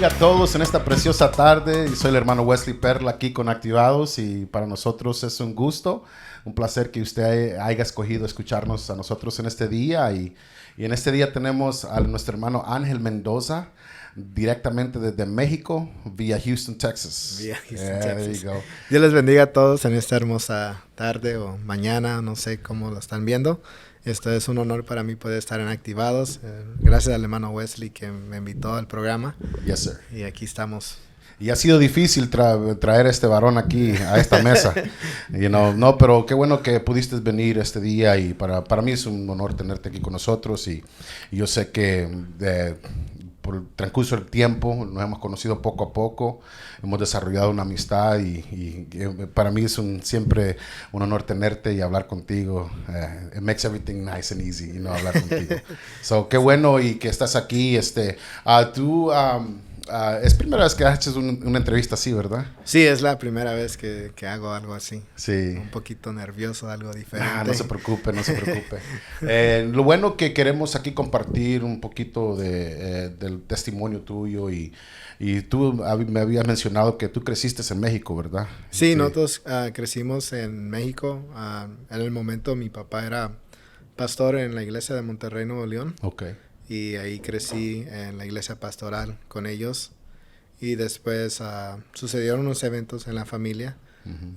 bendiga a todos en esta preciosa tarde. Soy el hermano Wesley Perla aquí con Activados y para nosotros es un gusto, un placer que usted haya escogido escucharnos a nosotros en este día y en este día tenemos a nuestro hermano Ángel Mendoza directamente desde México vía Houston, Texas. Vía Houston, Texas. There you go. Dios les bendiga a todos en esta hermosa tarde o mañana, no sé cómo lo están viendo. Esto es un honor para mí poder estar en Activados. Gracias al hermano Wesley que me invitó al programa. Yes, sir. Y aquí estamos. Y ha sido difícil traer a este varón aquí a esta mesa. No, pero qué bueno que pudiste venir este día y para mí es un honor tenerte aquí con nosotros y yo sé que por el transcurso del tiempo nos hemos conocido poco a poco, hemos desarrollado una amistad y para mí es siempre un honor tenerte y hablar contigo. It makes everything nice and easy, hablar contigo. So, qué bueno y que estás aquí. Tú... es primera vez que haces una entrevista así, ¿verdad? Sí, es la primera vez que hago algo así. Sí. Un poquito nervioso, algo diferente. No se preocupe, no se preocupe. Lo bueno que queremos aquí compartir un poquito del testimonio tuyo y tú me habías mencionado que tú creciste en México, ¿verdad? Sí, nosotros crecimos en México. En el momento mi papá era pastor en la iglesia de Monterrey, Nuevo León. Okay. Y ahí crecí en la iglesia pastoral con ellos. Y después sucedieron unos eventos en la familia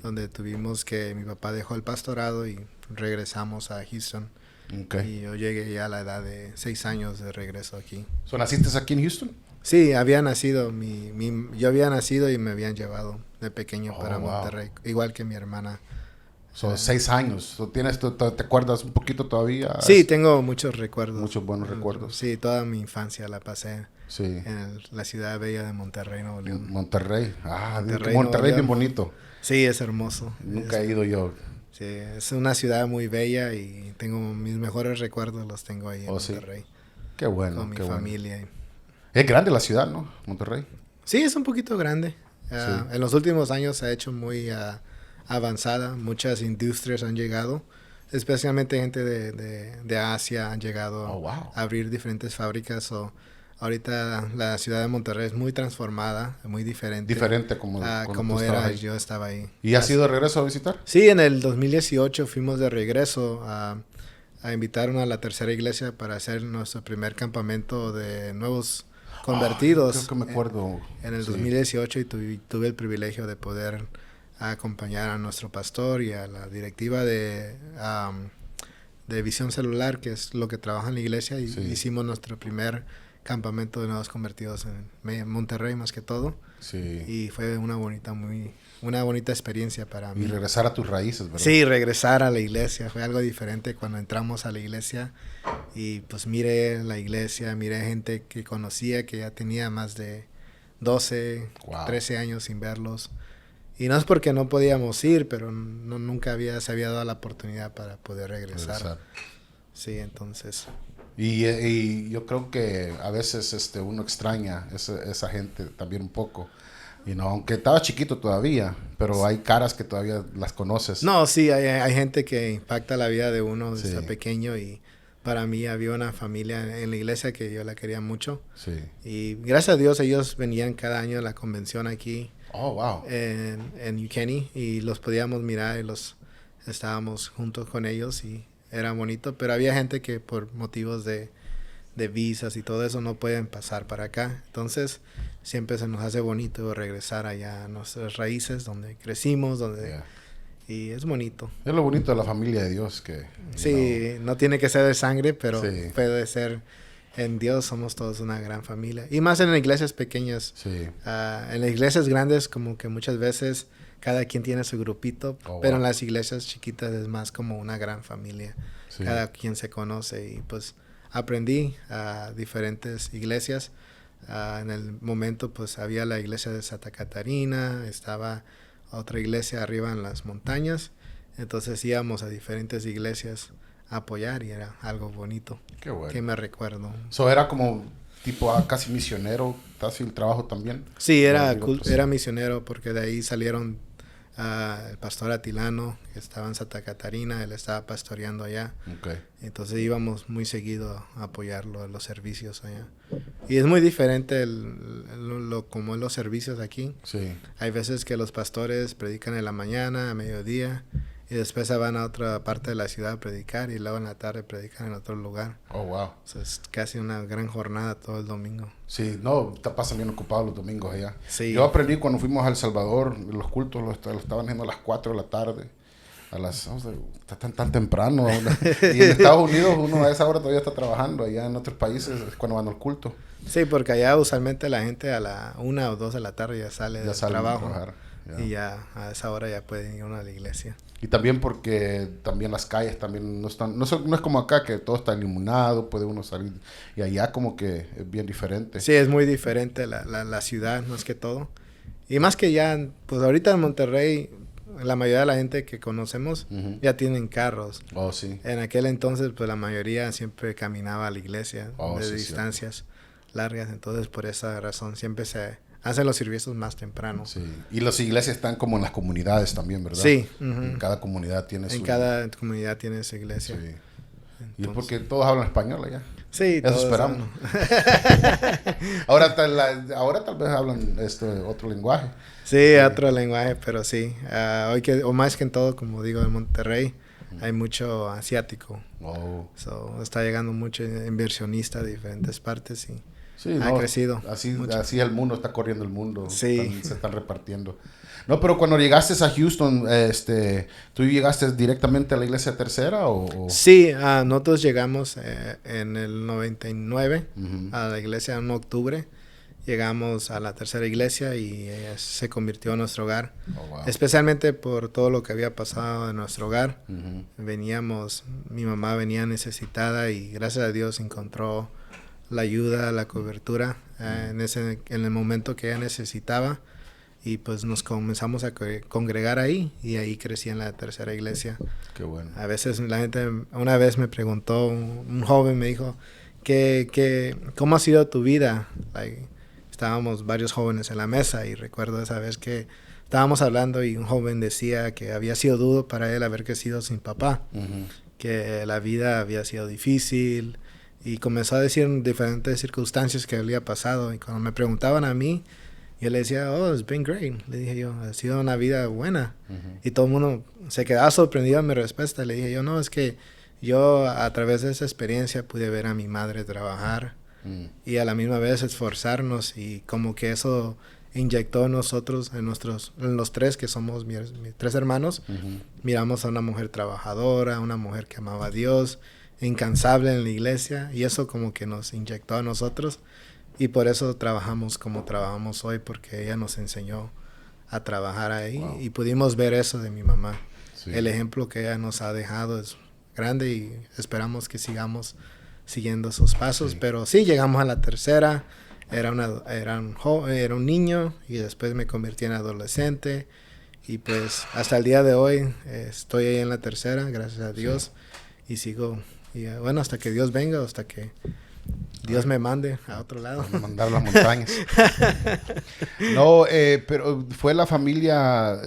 donde tuvimos que mi papá dejó el pastorado y regresamos a Houston. Okay. Y yo llegué ya a la edad de 6 años de regreso aquí. ¿Naciste aquí en Houston? Sí, había nacido. Yo había nacido y me habían llevado de pequeño para Monterrey. Igual que mi hermana. Son 6 años. ¿Te acuerdas un poquito todavía? Sí, tengo muchos recuerdos. Muchos buenos recuerdos. Sí, toda mi infancia la pasé sí. en la ciudad bella de Monterrey, Nuevo León. Monterrey. Monterrey bien bonito. Sí, es hermoso. Nunca he ido yo. Sí, es una ciudad muy bella y tengo mis mejores recuerdos, los tengo ahí en Monterrey. Sí. Qué bueno. Con mi familia. Bueno. Es grande la ciudad, ¿no? Monterrey. Sí, es un poquito grande. Sí. En los últimos años se ha hecho muy... avanzada, muchas industrias han llegado, especialmente gente de Asia han llegado a abrir diferentes fábricas. Ahorita la ciudad de Monterrey es muy transformada, muy diferente. Diferente como era, yo estaba ahí. ¿Y has ido de regreso a visitar? Sí, en el 2018 fuimos de regreso a invitarnos a la tercera iglesia para hacer nuestro primer campamento de nuevos convertidos. Creo que me acuerdo. En el 2018 y tuve el privilegio de poder acompañar a nuestro pastor y a la directiva de Visión Celular, que es lo que trabaja en la iglesia, y hicimos nuestro primer campamento de nuevos convertidos en Monterrey más que todo. Sí. Y fue una bonita experiencia para mí. Y regresar a tus raíces, ¿verdad? Sí, regresar a la iglesia. Fue algo diferente cuando entramos a la iglesia y pues miré la iglesia, miré gente que conocía, que ya tenía más de 12, 13 años sin verlos. Y no es porque no podíamos ir, pero nunca se había dado la oportunidad para poder regresar. Sí, entonces. Y yo creo que a veces uno extraña esa gente también un poco. Aunque estaba chiquito todavía, pero hay caras que todavía las conoces. No, sí, hay gente que impacta la vida de uno desde pequeño y para mí había una familia en la iglesia que yo la quería mucho. Sí. Y gracias a Dios ellos venían cada año a la convención aquí. Oh, wow. En Ukenny y los podíamos mirar y estábamos juntos con ellos y era bonito, pero había gente que por motivos de visas y todo eso no pueden pasar para acá. Entonces siempre se nos hace bonito regresar allá a nuestras raíces donde crecimos, y es bonito. Es lo bonito de la familia de Dios que... Sí, no tiene que ser de sangre, pero puede ser... En Dios somos todos una gran familia. Y más en las iglesias pequeñas. Sí. En las iglesias grandes como que muchas veces cada quien tiene su grupito. Pero en las iglesias chiquitas es más como una gran familia. Sí. Cada quien se conoce. Y pues aprendí a diferentes iglesias. En el momento pues había la iglesia de Santa Catarina. Estaba otra iglesia arriba en las montañas. Entonces íbamos a diferentes iglesias apoyar y era algo bonito. Qué bueno. Que me recuerdo. Era como tipo casi misionero, casi el trabajo también. Sí, era misionero porque de ahí salieron El pastor Atilano, que estaba en Santa Catarina, él estaba pastoreando allá. Okay. Entonces íbamos muy seguido a apoyarlo en los servicios allá. Y es muy diferente como en los servicios aquí. Sí. Hay veces que los pastores predican en la mañana, a mediodía, y después se van a otra parte de la ciudad a predicar, y luego en la tarde predican en otro lugar. Oh, wow. O sea, es casi una gran jornada todo el domingo. Sí, no, te pasan bien ocupados los domingos allá. Sí. Yo aprendí cuando fuimos a El Salvador, los cultos los estaban haciendo a las 4 de la tarde. Está tan temprano. Y en Estados Unidos uno a esa hora todavía está trabajando. Allá en otros países es cuando van al culto. Sí, porque allá usualmente la gente a la 1 o 2 de la tarde ya sale del trabajo. Y ya a esa hora ya pueden ir uno a la iglesia. Y también porque también las calles también no están, no es como acá que todo está iluminado, puede uno salir. Y allá como que es bien diferente. Sí, es muy diferente la ciudad, más que todo. Y más que ya, pues ahorita en Monterrey, la mayoría de la gente que conocemos ya tienen carros. Oh, sí. En aquel entonces, pues la mayoría siempre caminaba a la iglesia de distancias largas. Entonces, por esa razón, siempre se hacen los servicios más temprano. Sí. Y las iglesias están como en las comunidades también, ¿verdad? Sí. En cada comunidad tiene su... En cada comunidad tiene su iglesia. Sí. Entonces, y es porque todos hablan español allá. Sí, eso esperamos. Ahora tal vez hablan otro lenguaje. Sí, otro lenguaje, pero sí. O más que en todo, como digo, en Monterrey hay mucho asiático. Oh. Está llegando mucho inversionista de diferentes partes y sí, ha crecido. Así el mundo, está corriendo el mundo. Sí. Se están repartiendo. No, pero cuando llegaste a Houston, ¿tú llegaste directamente a la iglesia tercera o...? Sí, nosotros llegamos en el 99 a la iglesia en octubre. Llegamos a la tercera iglesia y se convirtió en nuestro hogar. Oh, wow. Especialmente por todo lo que había pasado en nuestro hogar. Mi mamá venía necesitada y gracias a Dios encontró la ayuda, la cobertura en el momento que ella necesitaba. Y pues nos comenzamos a congregar ahí y ahí crecí en la tercera iglesia. Qué bueno. A veces la gente, una vez me preguntó, un joven me dijo, ¿cómo ha sido tu vida? Estábamos varios jóvenes en la mesa y recuerdo esa vez que estábamos hablando y un joven decía que había sido duro para él haber crecido sin papá, que la vida había sido difícil y comenzó a decir diferentes circunstancias que había pasado y cuando me preguntaban a mí, yo le decía, it's been great. Le dije yo, ha sido una vida buena. Y todo el mundo se quedaba sorprendido en mi respuesta. Le dije yo, no, es que yo a través de esa experiencia pude ver a mi madre trabajar y a la misma vez esforzarnos y como que eso inyectó en nosotros, en los tres que somos mis tres hermanos, miramos a una mujer trabajadora, una mujer que amaba a Dios, incansable en la iglesia y eso como que nos inyectó a nosotros. Y por eso trabajamos como trabajamos hoy, porque ella nos enseñó a trabajar ahí. Wow. Y pudimos ver eso de mi mamá. Sí. El ejemplo que ella nos ha dejado es grande y esperamos que sigamos siguiendo sus pasos. Sí. Pero sí, llegamos a la tercera. Era un niño y después me convertí en adolescente. Y pues hasta el día de hoy estoy ahí en la tercera, gracias a Dios. Sí. Y sigo, bueno, hasta que Dios venga, hasta que Dios me mande a otro lado. Mandar las montañas. No, pero fue la familia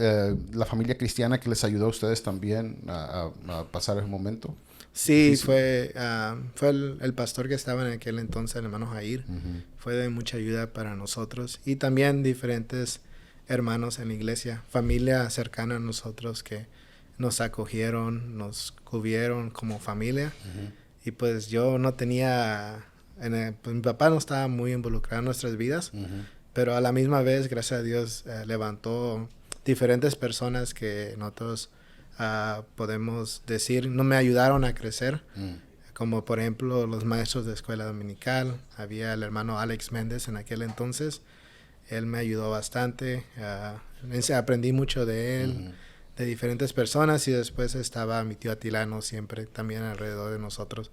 cristiana que les ayudó a ustedes también a pasar ese momento. Sí, fue el pastor que estaba en aquel entonces, el hermano Jair. Fue de mucha ayuda para nosotros. Y también diferentes hermanos en la iglesia, familia cercana a nosotros que nos acogieron, nos cubrieron como familia. Y pues yo no tenía... pues mi papá no estaba muy involucrado en nuestras vidas, pero a la misma vez, gracias a Dios, levantó diferentes personas que nosotros podemos decir, no me ayudaron a crecer, como por ejemplo los maestros de escuela dominical. Había el hermano Alex Méndez en aquel entonces, él me ayudó bastante, aprendí mucho de él, de diferentes personas, y después estaba mi tío Atilano siempre también alrededor de nosotros,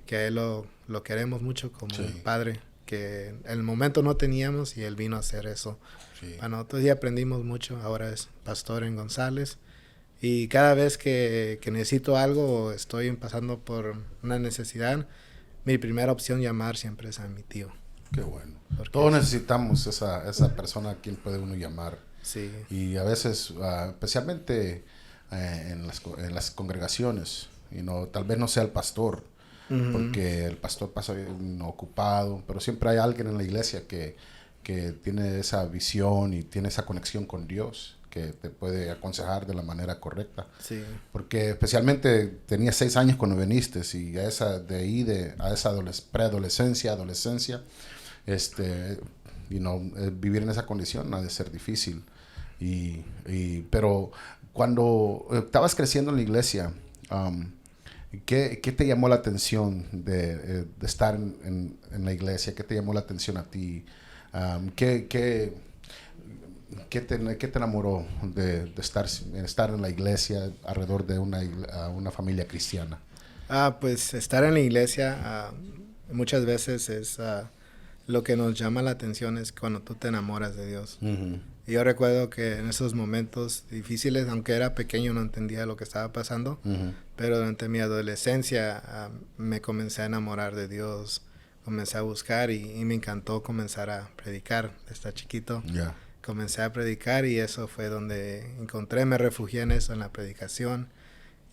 que a él lo queremos mucho como un padre, que en el momento no teníamos y él vino a hacer eso. Sí. Para nosotros ya aprendimos mucho, ahora es pastor en González, y cada vez que necesito algo o estoy pasando por una necesidad, mi primera opción llamar siempre es a mi tío. Qué bueno. Todos necesitamos esa persona a quien puede uno llamar. Sí. Y a veces, especialmente en las congregaciones, tal vez no sea el pastor, porque el pastor pasa ocupado, pero siempre hay alguien en la iglesia que tiene esa visión y tiene esa conexión con Dios, que te puede aconsejar de la manera correcta. Sí. Porque especialmente tenías 6 años cuando viniste y a esa preadolescencia, adolescencia, vivir en esa condición ha de ser difícil. Pero cuando estabas creciendo en la iglesia, ¿qué te llamó la atención de estar en la iglesia? ¿Qué te llamó la atención a ti? ¿Qué te enamoró de estar en la iglesia alrededor de una familia cristiana? Pues estar en la iglesia muchas veces es lo que nos llama la atención es cuando tú te enamoras de Dios. Uh-huh. Y yo recuerdo que en esos momentos difíciles, aunque era pequeño, no entendía lo que estaba pasando, uh-huh. pero durante mi adolescencia me comencé a enamorar de Dios, comencé a buscar y me encantó comenzar a predicar desde chiquito. Yeah. Comencé a predicar y eso fue donde me refugié en eso, en la predicación.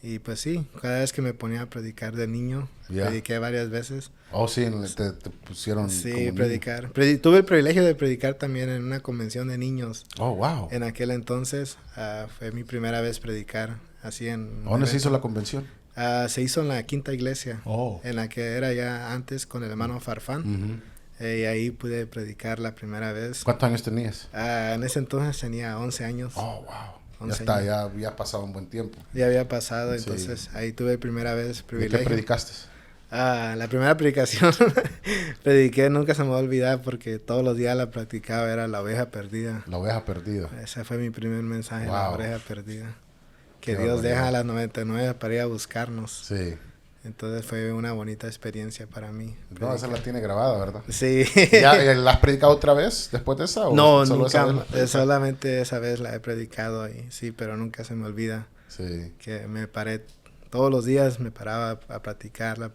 Y pues sí, cada vez que me ponía a predicar de niño, prediqué varias veces. Oh, sí, te pusieron. Sí, predicar. Tuve el privilegio de predicar también en una convención de niños. Oh, wow. En aquel entonces fue mi primera vez predicar así en... ¿Dónde se hizo la convención? Se hizo en la Quinta Iglesia, Oh. en la que era ya antes con el hermano Farfán. Uh-huh. Y ahí pude predicar la primera vez. ¿Cuántos años tenías? En ese entonces tenía 11 años. Oh, wow. Ya había pasado un buen tiempo. Ya había pasado, sí. Entonces ahí tuve primera vez privilegio. ¿De qué predicaste? La primera predicación prediqué, nunca se me va a olvidar porque todos los días la practicaba, era la oveja perdida. La oveja perdida. Ese fue mi primer mensaje, wow. La oveja perdida. Que Dios deja a las 99 para ir a buscarnos. Sí. Entonces fue una bonita experiencia para mí. No, esa la tiene grabada, ¿verdad? Sí. ¿Ya la has predicado otra vez después de esa? No, nunca. Solamente esa vez la he predicado ahí, sí, pero nunca se me olvida. Sí. Que me paré todos los días, me paraba a practicarla.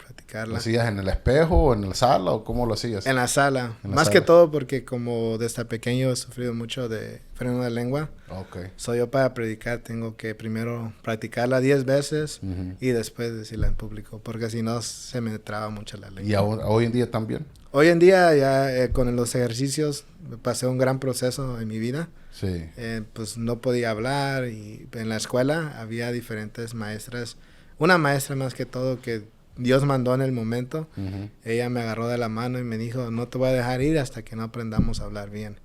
¿Lo hacías en el espejo o en la sala o cómo lo hacías? En la sala. Más que todo porque como desde pequeño he sufrido mucho de freno de lengua. Okay. Yo para predicar tengo que primero practicarla 10 veces y después decirla en público, porque si no se me traba mucho la lengua. ¿Y hoy en día también? Hoy en día ya con los ejercicios pasé un gran proceso en mi vida. Sí. Pues no podía hablar y en la escuela había diferentes maestras. Una maestra más que todo que Dios mandó en el momento. Uh-huh. Ella me agarró de la mano y me dijo, no te voy a dejar ir hasta que no aprendamos a hablar bien.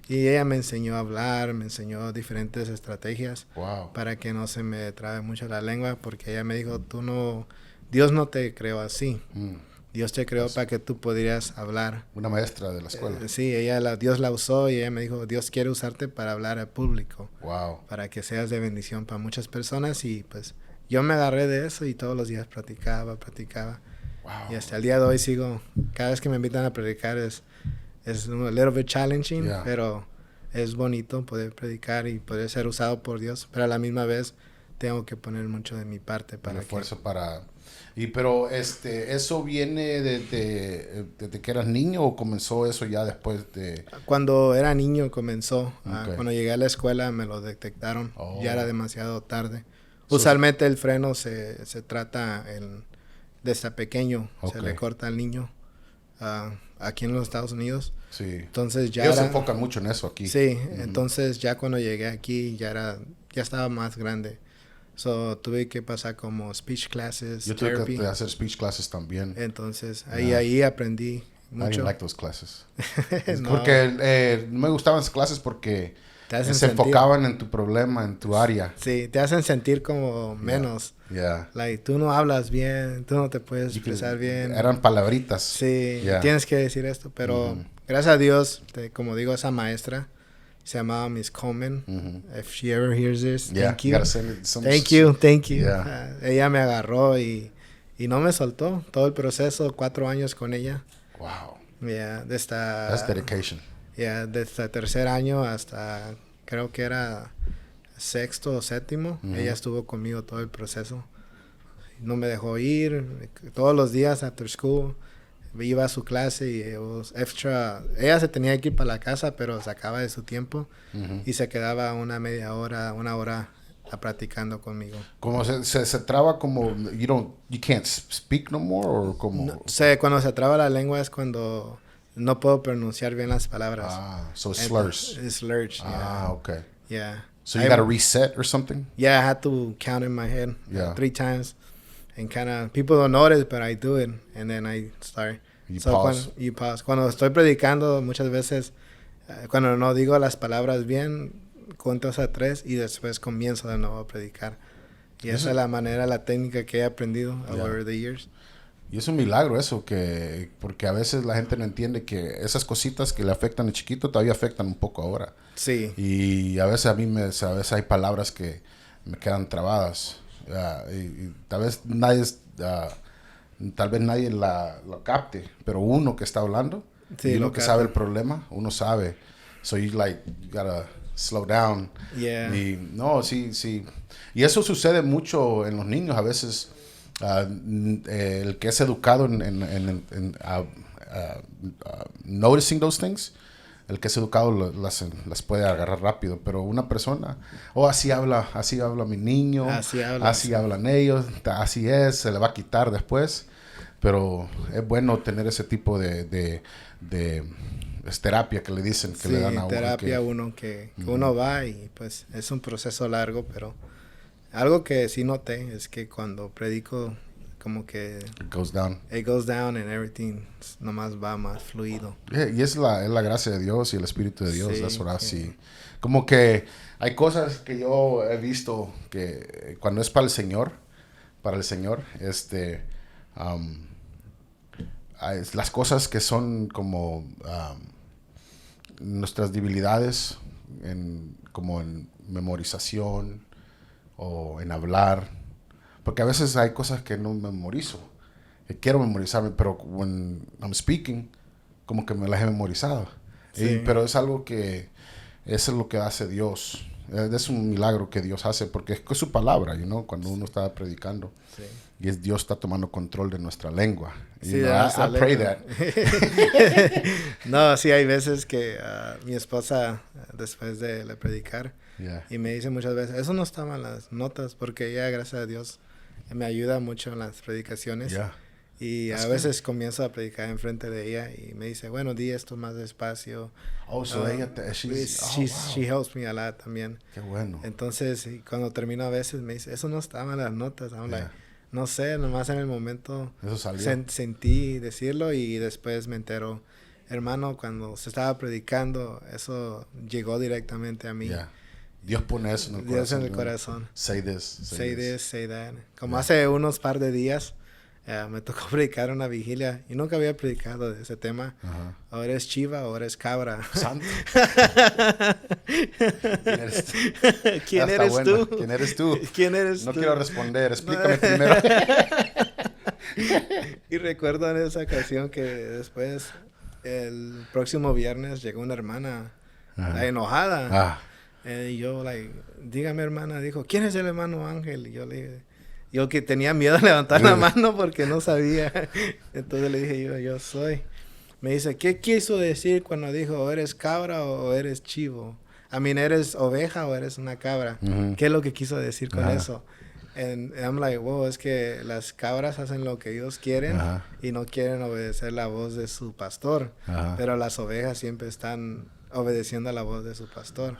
Y ella me enseñó a hablar, me enseñó diferentes estrategias para que no se me trabe mucho la lengua, porque ella me dijo, Dios no te creó así. Dios te creó para que tú pudieras hablar. Una maestra de la escuela. Sí, Dios la usó y ella me dijo, Dios quiere usarte para hablar al público. Wow. Para que seas de bendición para muchas personas y pues yo me agarré de eso y todos los días practicaba. Wow. Y hasta el día de hoy sigo, cada vez que me invitan a predicar es un little bit challenging, pero es bonito poder predicar y poder ser usado por Dios, pero a la misma vez tengo que poner mucho de mi parte para el esfuerzo para... Pero ¿eso viene desde que eras niño o comenzó eso ya después de...? Cuando era niño comenzó. Okay. Cuando llegué a la escuela me lo detectaron. Ya era demasiado tarde. Usualmente el freno se trata desde pequeño. Okay. Se le corta al niño aquí en los Estados Unidos. Sí. Entonces ya ellos se enfocan mucho en eso aquí. Sí. Entonces ya cuando llegué aquí ya estaba más grande. Tuve que pasar como speech classes, Yo tuve que hacer speech classes también. Entonces, ahí aprendí mucho. I didn't like those classes. No. Porque no me gustaban esas clases porque se enfocaban en tu problema, en tu área. Sí, te hacen sentir como menos. Like, tú no hablas bien, tú no te puedes expresar bien. Eran palabritas. Sí, tienes que decir esto, pero gracias a Dios, como digo, esa maestra se llamaba Miss Coleman. If she ever hears this, thank you. Thank you. Ella me agarró y no me soltó. Todo el proceso, 4 años con ella. Wow. That's dedication. Desde tercer año hasta creo que era 6º o 7º. Ella estuvo conmigo todo el proceso. No me dejó ir. Todos los días after school iba a su clase y ella se tenía que ir para la casa, pero sacaba de su tiempo y se quedaba una media hora, una hora practicando conmigo. Como se traba como you can't speak no more o como no, cuando se traba la lengua es cuando no puedo pronunciar bien las palabras. So slurs. Slurs. Yeah. Okay. Yeah. So you got to reset or something? Yeah, I had to count in my head 3 times. And kind of, people don't notice, but I do it. And then I start. You pause. You pause. Cuando estoy predicando, muchas veces, cuando no digo las palabras bien, cuento hasta 3 y después comienzo de nuevo a predicar. Y esa es la manera, la técnica que he aprendido over the years. Y es un milagro eso, porque a veces la gente no entiende que esas cositas que le afectan de chiquito todavía afectan un poco ahora. Sí. Y a veces a veces hay palabras que me quedan trabadas. Y tal vez nadie lo capte, pero uno que está hablando, y uno que sabe el problema, uno sabe. So you gotta slow down. Yeah. Sí. Y eso sucede mucho en los niños a veces. El que es educado en noticing those things, el que es educado las puede agarrar rápido, pero una persona, así habla mi niño, así hablan ellos, así es, se le va a quitar después, pero es bueno tener ese tipo de es terapia que le dicen que le dan a uno. Terapia que uno va y pues es un proceso largo, pero algo que sí noté es que cuando predico, como que It goes down and everything nomás va más fluido. Y es la gracia de Dios y el Espíritu de Dios. Sí. Como que hay cosas que yo he visto que cuando es para el Señor, las cosas que son como nuestras debilidades, como en memorización o en hablar, porque a veces hay cosas que no memorizo, que quiero memorizarme, pero when I'm speaking, como que me las he memorizado. Sí. Pero es algo que, eso es lo que hace Dios. Es un milagro que Dios hace, porque es su palabra, cuando uno está predicando. Sí. Y Dios está tomando control de nuestra lengua. Sí, I pray that. No, sí, hay veces que mi esposa, después de predicar, y me dice muchas veces, eso no estaba en las notas, porque ella, gracias a Dios, me ayuda mucho en las predicaciones. Y a veces comienzo a predicar enfrente de ella y me dice, bueno, di esto más despacio. She helps me a lot también. Qué bueno. Entonces, cuando termino a veces me dice, eso no estaba en las notas. I'm like, no sé, nomás en el momento sentí decirlo y después me entero, hermano, cuando se estaba predicando, eso llegó directamente a mí. Dios pone eso en el corazón. Say this, say that. Como hace unos par de días, me tocó predicar una vigilia y nunca había predicado de ese tema. O eres chiva o eres cabra. Santo. ¿Quién eres tú? ¿Quién eres tú? ¿Quién eres tú? No quiero responder, explícame primero. Y recuerdo en esa ocasión que después, el próximo viernes, llegó una hermana enojada. Y yo, dígame, hermana, dijo, ¿quién es el hermano Ángel? Y yo le dije, yo que tenía miedo de levantar la mano porque no sabía. Entonces le dije yo soy. Me dice, ¿qué quiso decir cuando dijo, o eres cabra o eres chivo? ¿Eres oveja o eres una cabra? ¿Qué es lo que quiso decir con eso? And I'm like, wow, es que las cabras hacen lo que ellos quieren y no quieren obedecer la voz de su pastor. Pero las ovejas siempre están obedeciendo a la voz de su pastor.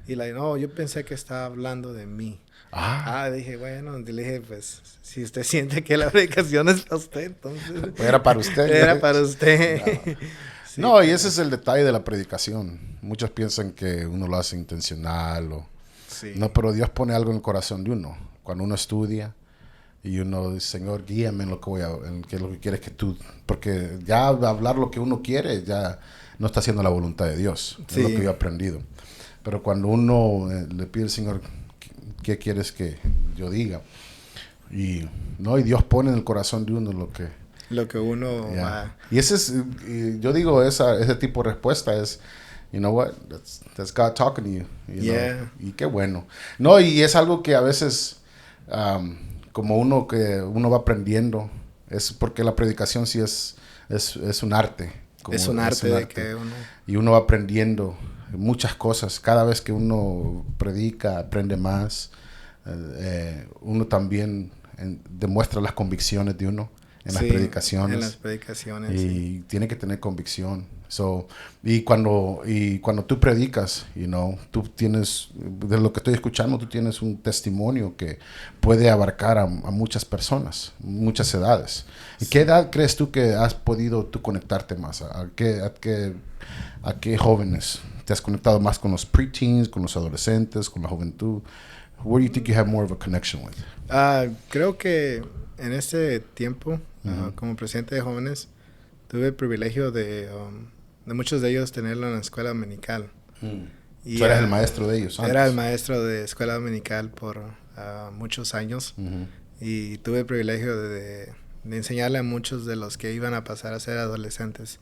Y no, yo pensé que estaba hablando de mí. Dije, bueno, le dije, pues, si usted siente que la predicación es para usted, entonces... Era para usted. Era para usted. No, y ese es el detalle de la predicación. Muchos piensan que uno lo hace intencional no, pero Dios pone algo en el corazón de uno. Cuando uno estudia y uno dice, Señor, guíame en lo que en qué es lo que quieres que tú... Porque ya hablar lo que uno quiere ya no está haciendo la voluntad de Dios. Es lo que yo he aprendido. Pero cuando uno le pide al Señor, ¿qué quieres que yo diga? Y Dios pone en el corazón de uno lo que uno y ese es, yo digo, ese tipo de respuesta es, you know what, that's God talking to you, you know? Y qué bueno. Y es algo que a veces, como uno va aprendiendo Es porque la predicación sí es un arte. Es un arte de que uno... Y uno va aprendiendo muchas cosas. Cada vez que uno predica, aprende más. Uno también demuestra las convicciones de uno en las predicaciones. En las predicaciones. Y tiene que tener convicción. Y cuando tú predicas, tú tienes, de lo que estoy escuchando, tú tienes un testimonio que puede abarcar a muchas personas, muchas edades. ¿Y qué edad crees tú que has podido tú conectarte más? ¿A qué jóvenes te has conectado más? ¿Con los preteens, con los adolescentes, con la juventud? Where do you think you have more of a connection with? Creo que en este tiempo, como presidente de jóvenes, tuve el privilegio de muchos de ellos tenerlo en la escuela dominical. Y ¿tú eras el maestro de ellos antes? Era el maestro de escuela dominical por muchos años. Y tuve el privilegio de enseñarle a muchos de los que iban a pasar a ser adolescentes.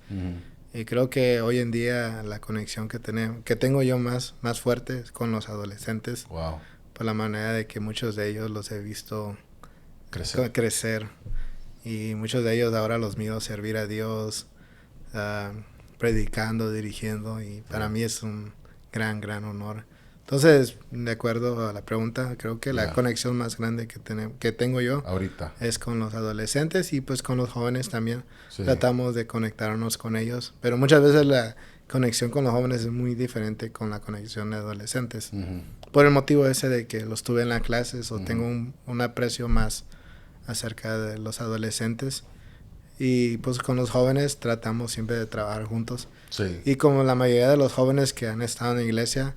Y creo que hoy en día la conexión que tengo yo más fuerte es con los adolescentes. Wow. Por la manera de que muchos de ellos los he visto crecer. Y muchos de ellos ahora los miro servir a Dios, predicando, dirigiendo, y para mí es un gran honor. Entonces, de acuerdo a la pregunta, creo que la conexión más grande que tengo yo ahorita es con los adolescentes, y pues con los jóvenes también. Tratamos de conectarnos con ellos, pero muchas veces la conexión con los jóvenes es muy diferente con la conexión de adolescentes. Por el motivo ese de que los tuve en las clases, o tengo un aprecio más acerca de los adolescentes. Y pues con los jóvenes tratamos siempre de trabajar juntos. Y como la mayoría de los jóvenes que han estado en la iglesia,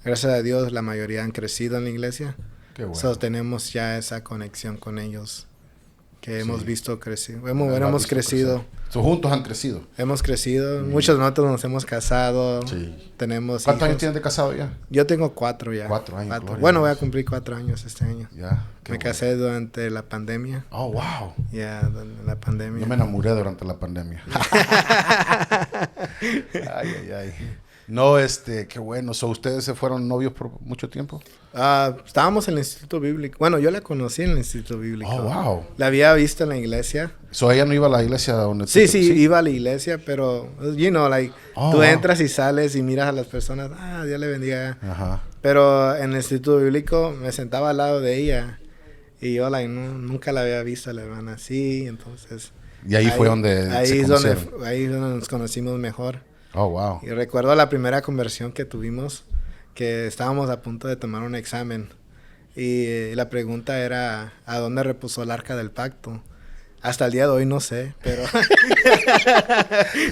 gracias a Dios la mayoría han crecido en la iglesia. Qué bueno. So, tenemos ya esa conexión con ellos que hemos visto crecer. Hemos crecido. Juntos han crecido. Hemos crecido. Muchos de nosotros nos hemos casado. Tenemos ¿Cuántos hijos. años tienes de casado ya? Yo tengo 4 ya. 4 años. Bueno, voy a cumplir 4 años este año. Me casé durante la pandemia. Oh, wow. Durante la pandemia. Yo me enamoré durante la pandemia. Ay. No, qué bueno. ¿Ustedes se fueron novios por mucho tiempo? Estábamos en el Instituto Bíblico. Bueno, yo la conocí en el Instituto Bíblico. Oh, wow. La había visto en la iglesia. ¿Ella no iba a la iglesia donde Sí, iba a la iglesia, pero, tú entras y sales y miras a las personas. Dios le bendiga. Ajá. Pero en el Instituto Bíblico me sentaba al lado de ella. Y yo, nunca la había visto a la hermana así, entonces... Y ahí fue donde se conocieron. Ahí es donde nos conocimos mejor. Oh, wow. Y recuerdo la primera conversión que tuvimos, que estábamos a punto de tomar un examen. Y la pregunta era, ¿a dónde reposó el arca del pacto? Hasta el día de hoy no sé, pero...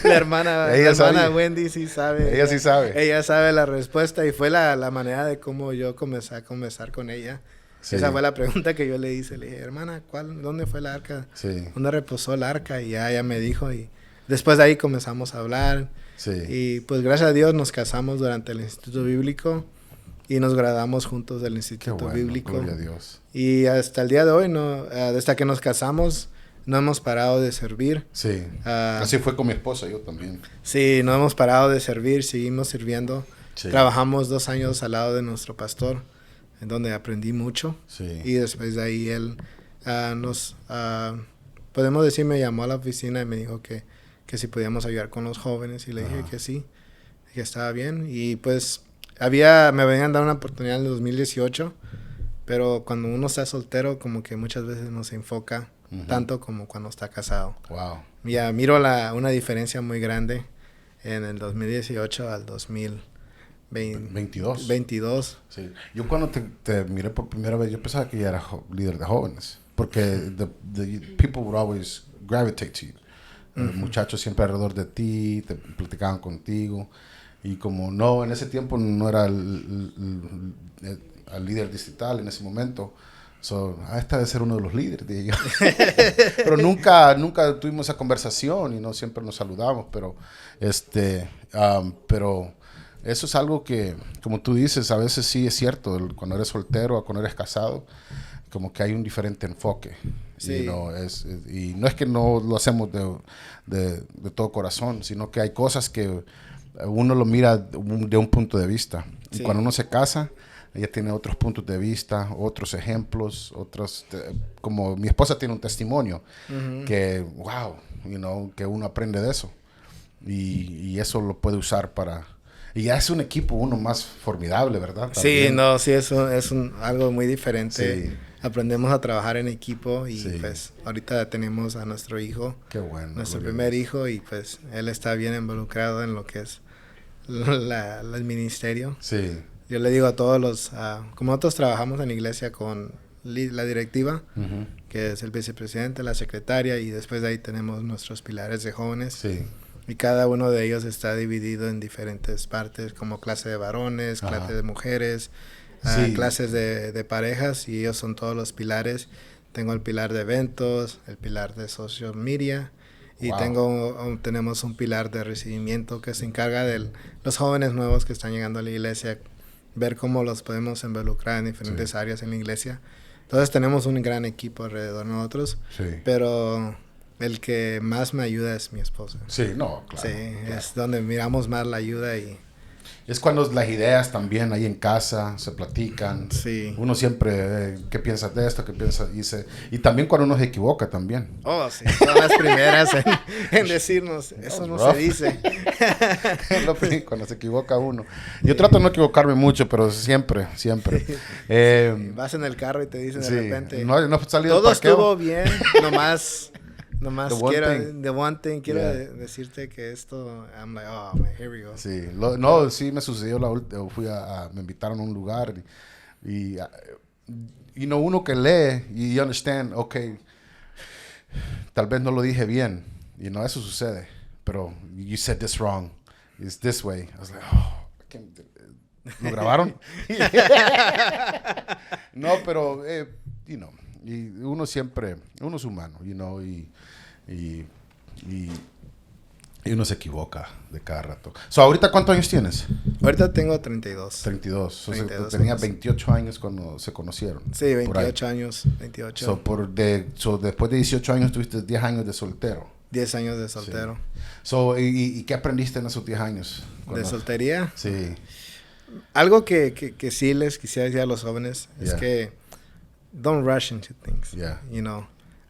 la hermana Wendy sí sabe. Ella sí sabe. Ella sabe la respuesta, y fue la manera de cómo yo comencé a conversar con ella. Sí. Esa fue la pregunta que yo le hice. Le dije, hermana, ¿dónde fue el arca? ¿Dónde reposó el arca? Y ella me dijo, y después de ahí comenzamos a hablar. Y pues gracias a Dios nos casamos durante el Instituto Bíblico y nos graduamos juntos del Instituto Bíblico. Gloria a Dios. Y hasta el día de hoy, desde que nos casamos, no hemos parado de servir. Así fue con mi esposa, yo también. Sí, no hemos parado de servir, seguimos sirviendo. Trabajamos 2 años al lado de nuestro pastor, en donde aprendí mucho. Y después de ahí él podemos decir, me llamó a la oficina y me dijo que si podíamos ayudar con los jóvenes, y le dije que sí, que estaba bien. Y pues me habían dado una oportunidad en el 2018, pero cuando uno está soltero, como que muchas veces no se enfoca tanto como cuando está casado. Wow. Ya miro una diferencia muy grande en el 2018 al 2022. Sí. Yo cuando te miré por primera vez, yo pensaba que ya era líder de jóvenes, porque the people would always gravitate to you. Los muchachos siempre alrededor de ti, te platicaban contigo, y como en ese tiempo no era el líder distrital en ese momento, esta debe ser uno de los líderes, dije yo. Pero nunca tuvimos esa conversación, y no siempre nos saludamos, pero pero eso es algo que, como tú dices, a veces sí es cierto, cuando eres soltero o cuando eres casado, como que hay un diferente enfoque. Y no es que no lo hacemos de todo corazón, sino que hay cosas que uno lo mira de un punto de vista. Y cuando uno se casa, ella tiene otros puntos de vista, otros ejemplos, como mi esposa tiene un testimonio que, wow, que uno aprende de eso. Y eso lo puede usar y ya es un equipo uno más formidable, ¿verdad? También. Sí, es algo muy diferente. Sí. Aprendemos a trabajar en equipo y pues ahorita tenemos a nuestro hijo. Qué bueno. Nuestro primer hijo y pues él está bien involucrado en lo que es el ministerio. Sí. Yo le digo a todos como nosotros trabajamos en la iglesia con la directiva, que es el vicepresidente, la secretaria y después de ahí tenemos nuestros pilares de jóvenes. Sí. Y cada uno de ellos está dividido en diferentes partes, como clase de varones, clase de mujeres, clases de parejas, y ellos son todos los pilares. Tengo el pilar de eventos, el pilar de social media, y tenemos un pilar de recibimiento que se encarga de los jóvenes nuevos que están llegando a la iglesia, ver cómo los podemos involucrar en diferentes áreas en la iglesia. Entonces tenemos un gran equipo alrededor de nosotros, pero el que más me ayuda es mi esposa. Sí, claro. Sí, claro. Es donde miramos más la ayuda y... Es cuando las ideas también ahí en casa se platican. Sí. Uno siempre, ¿qué piensas de esto? ¿Qué piensas? Y también cuando uno se equivoca también. Oh, sí. Son las primeras en decirnos, eso no se dice. Cuando se equivoca uno. Yo trato de no equivocarme mucho, pero siempre. Vas en el carro y te dicen de repente, no ha salido todo el parqueo. Estuvo bien, nomás quiero decirte que esto, I'm like, oh man, here we go. Sí, sí me sucedió me invitaron a un lugar y uno que lee y you understand, okay, tal vez no lo dije bien, eso sucede, pero you said this wrong, it's this way. I was like, ¿lo grabaron? No, pero, y uno es humano, y uno se equivoca de cada rato. ¿Ahorita cuántos años tienes? Ahorita tengo 32. 32. Tenía 28 años cuando se conocieron. Sí, 28 años, 28. Después de 18 años tuviste 10 años de soltero. 10 años de soltero. Sí. ¿Y qué aprendiste en esos 10 años? ¿De soltería? Sí. Algo que sí les quisiera decir a los jóvenes es que don't rush into things. Yeah.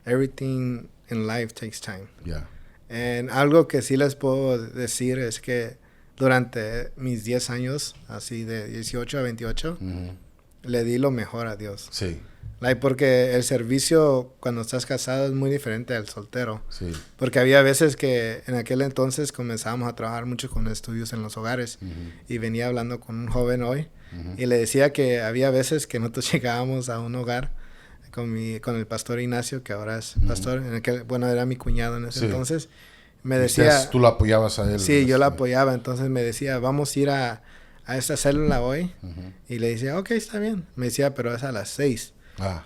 Everything in life takes time. Yeah. And algo que sí les puedo decir es que durante mis 10 años, así de 18 a 28, le di lo mejor a Dios. Sí. Porque el servicio cuando estás casado es muy diferente al soltero. Sí. Porque había veces que en aquel entonces comenzábamos a trabajar mucho con estudios en los hogares. Y venía hablando con un joven hoy y le decía que había veces que nosotros llegábamos a un hogar con el pastor Ignacio, que ahora es pastor, era mi cuñado en ese entonces. Me decía... ¿Tú lo apoyabas a él? Sí, yo lo apoyaba. Entonces me decía, vamos a ir a esta célula hoy. Y le decía, ok, está bien. Me decía, pero es a las 6.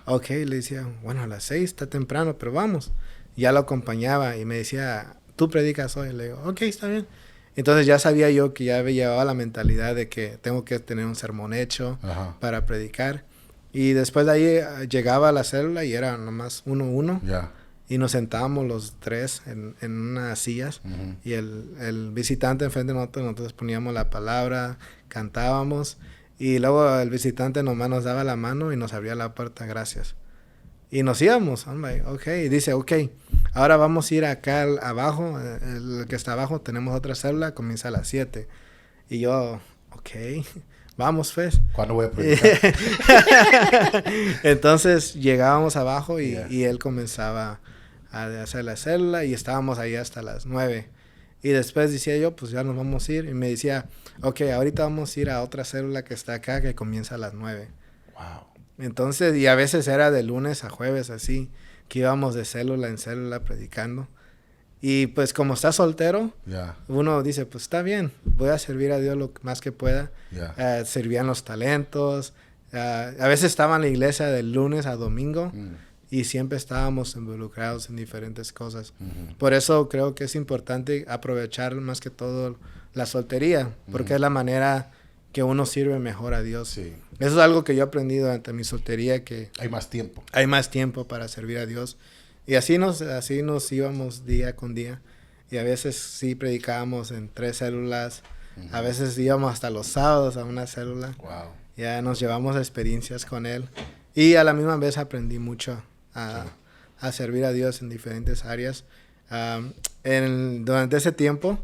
Ok, le decía, bueno, a las 6 está temprano, pero vamos. Ya lo acompañaba y me decía, tú predicas hoy. Le digo, ok, está bien. Entonces ya sabía yo que ya llevaba la mentalidad de que tengo que tener un sermón hecho para predicar. Y después de ahí llegaba a la célula y era nomás uno. Yeah. Y nos sentábamos los tres en unas sillas. Y el visitante enfrente de nosotros poníamos la palabra, cantábamos. Y luego el visitante nomás nos daba la mano y nos abría la puerta, gracias. Y nos íbamos. I'm like, okay. Y dice, okay, ahora vamos a ir acá abajo. El que está abajo, tenemos otra célula, comienza a las 7. Y yo, okay. Vamos, pues. ¿Cuándo voy a predicar? Entonces llegábamos abajo y él comenzaba a hacer la célula y estábamos ahí hasta las 9. Y después decía yo, pues ya nos vamos a ir. Y me decía, ok, ahorita vamos a ir a otra célula que está acá que comienza a las 9. Wow. Entonces, y a veces era de lunes a jueves así, que íbamos de célula en célula predicando. Y pues como está soltero, uno dice, pues está bien, voy a servir a Dios lo más que pueda. Servían los talentos. A veces estaba en la iglesia de lunes a domingo y siempre estábamos involucrados en diferentes cosas. Por eso creo que es importante aprovechar más que todo la soltería, porque es la manera que uno sirve mejor a Dios. Sí. Eso es algo que yo he aprendido durante mi soltería, que hay más tiempo. Hay más tiempo para servir a Dios. Y así nos íbamos día con día. Y a veces sí predicábamos en 3 células. A veces íbamos hasta los sábados a una célula. Wow. Ya nos llevamos experiencias con él. Y a la misma vez aprendí mucho a servir a Dios en diferentes áreas. Durante ese tiempo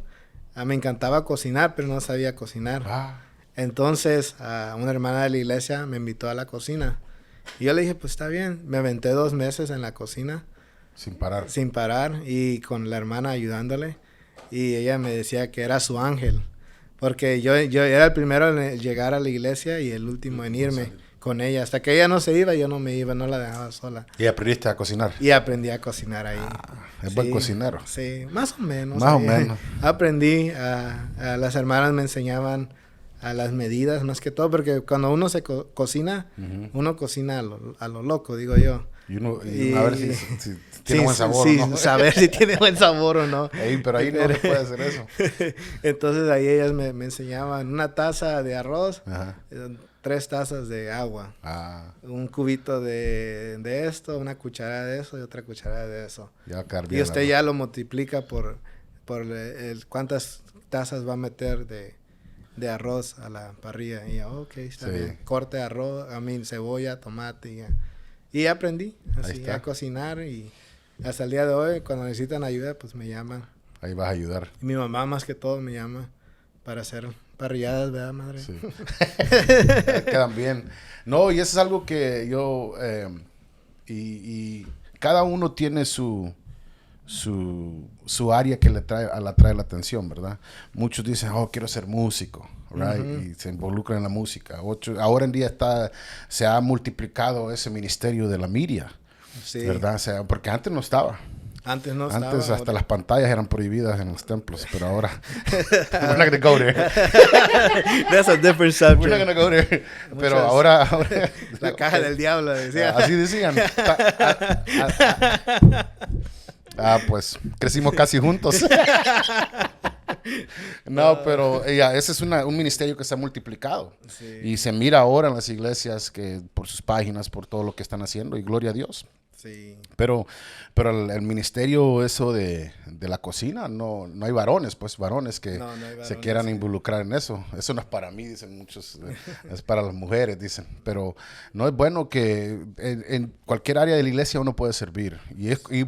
me encantaba cocinar, pero no sabía cocinar. Entonces, una hermana de la iglesia me invitó a la cocina. Y yo le dije, pues está bien. Me aventé 2 meses en la cocina. Sin parar. Sin parar. Y con la hermana ayudándole. Y ella me decía que era su ángel. Porque yo era el primero en llegar a la iglesia y el último en irme con ella. Hasta que ella no se iba, yo no me iba, no la dejaba sola. ¿Y aprendiste a cocinar? Y aprendí a cocinar ahí. Es buen cocinero. Sí, más o menos. Más o menos. Aprendí, las hermanas me enseñaban a las medidas, más que todo, porque cuando uno se cocina, uno cocina a lo loco, digo yo. Y a ver si tiene buen sabor o no. Saber si tiene buen sabor o no. Pero ahí no se puede hacer eso. Entonces ahí ellas me enseñaban 1 taza de arroz, 3 tazas de agua, un cubito de esto, 1 cucharada de eso y otra cucharada de eso. Y usted ya lo multiplica por cuántas tazas va a meter de arroz a la parrilla. Y ok, está bien. Corte arroz, cebolla, tomate. Y aprendí así a cocinar y hasta el día de hoy, cuando necesitan ayuda, pues me llaman. Ahí vas a ayudar. Y mi mamá más que todo me llama para hacer parrilladas, ¿verdad, madre? Sí. Quedan bien. No, y eso es algo que yo... y cada uno tiene su área que le atrae la atención, ¿verdad? Muchos dicen, quiero ser músico, right? Y se involucran en la música. Ahora en día se ha multiplicado ese ministerio de la media, ¿verdad? O sea, porque antes no estaba. Antes no estaba. Antes hasta las pantallas eran prohibidas en los templos, pero ahora... We're not gonna go there. That's a different subject. We're not gonna go there. Pero ahora... La caja del diablo, decía. Así decían. Pues crecimos casi juntos. No, pero ese es un ministerio que se ha multiplicado. Sí. Y se mira ahora en las iglesias que por sus páginas, por todo lo que están haciendo, y gloria a Dios. Sí. Pero el ministerio eso de la cocina, no hay varones, pues varones que se quieran involucrar en eso. Eso no es para mí, dicen muchos, es para las mujeres, dicen. Pero no es bueno que en cualquier área de la iglesia uno puede servir.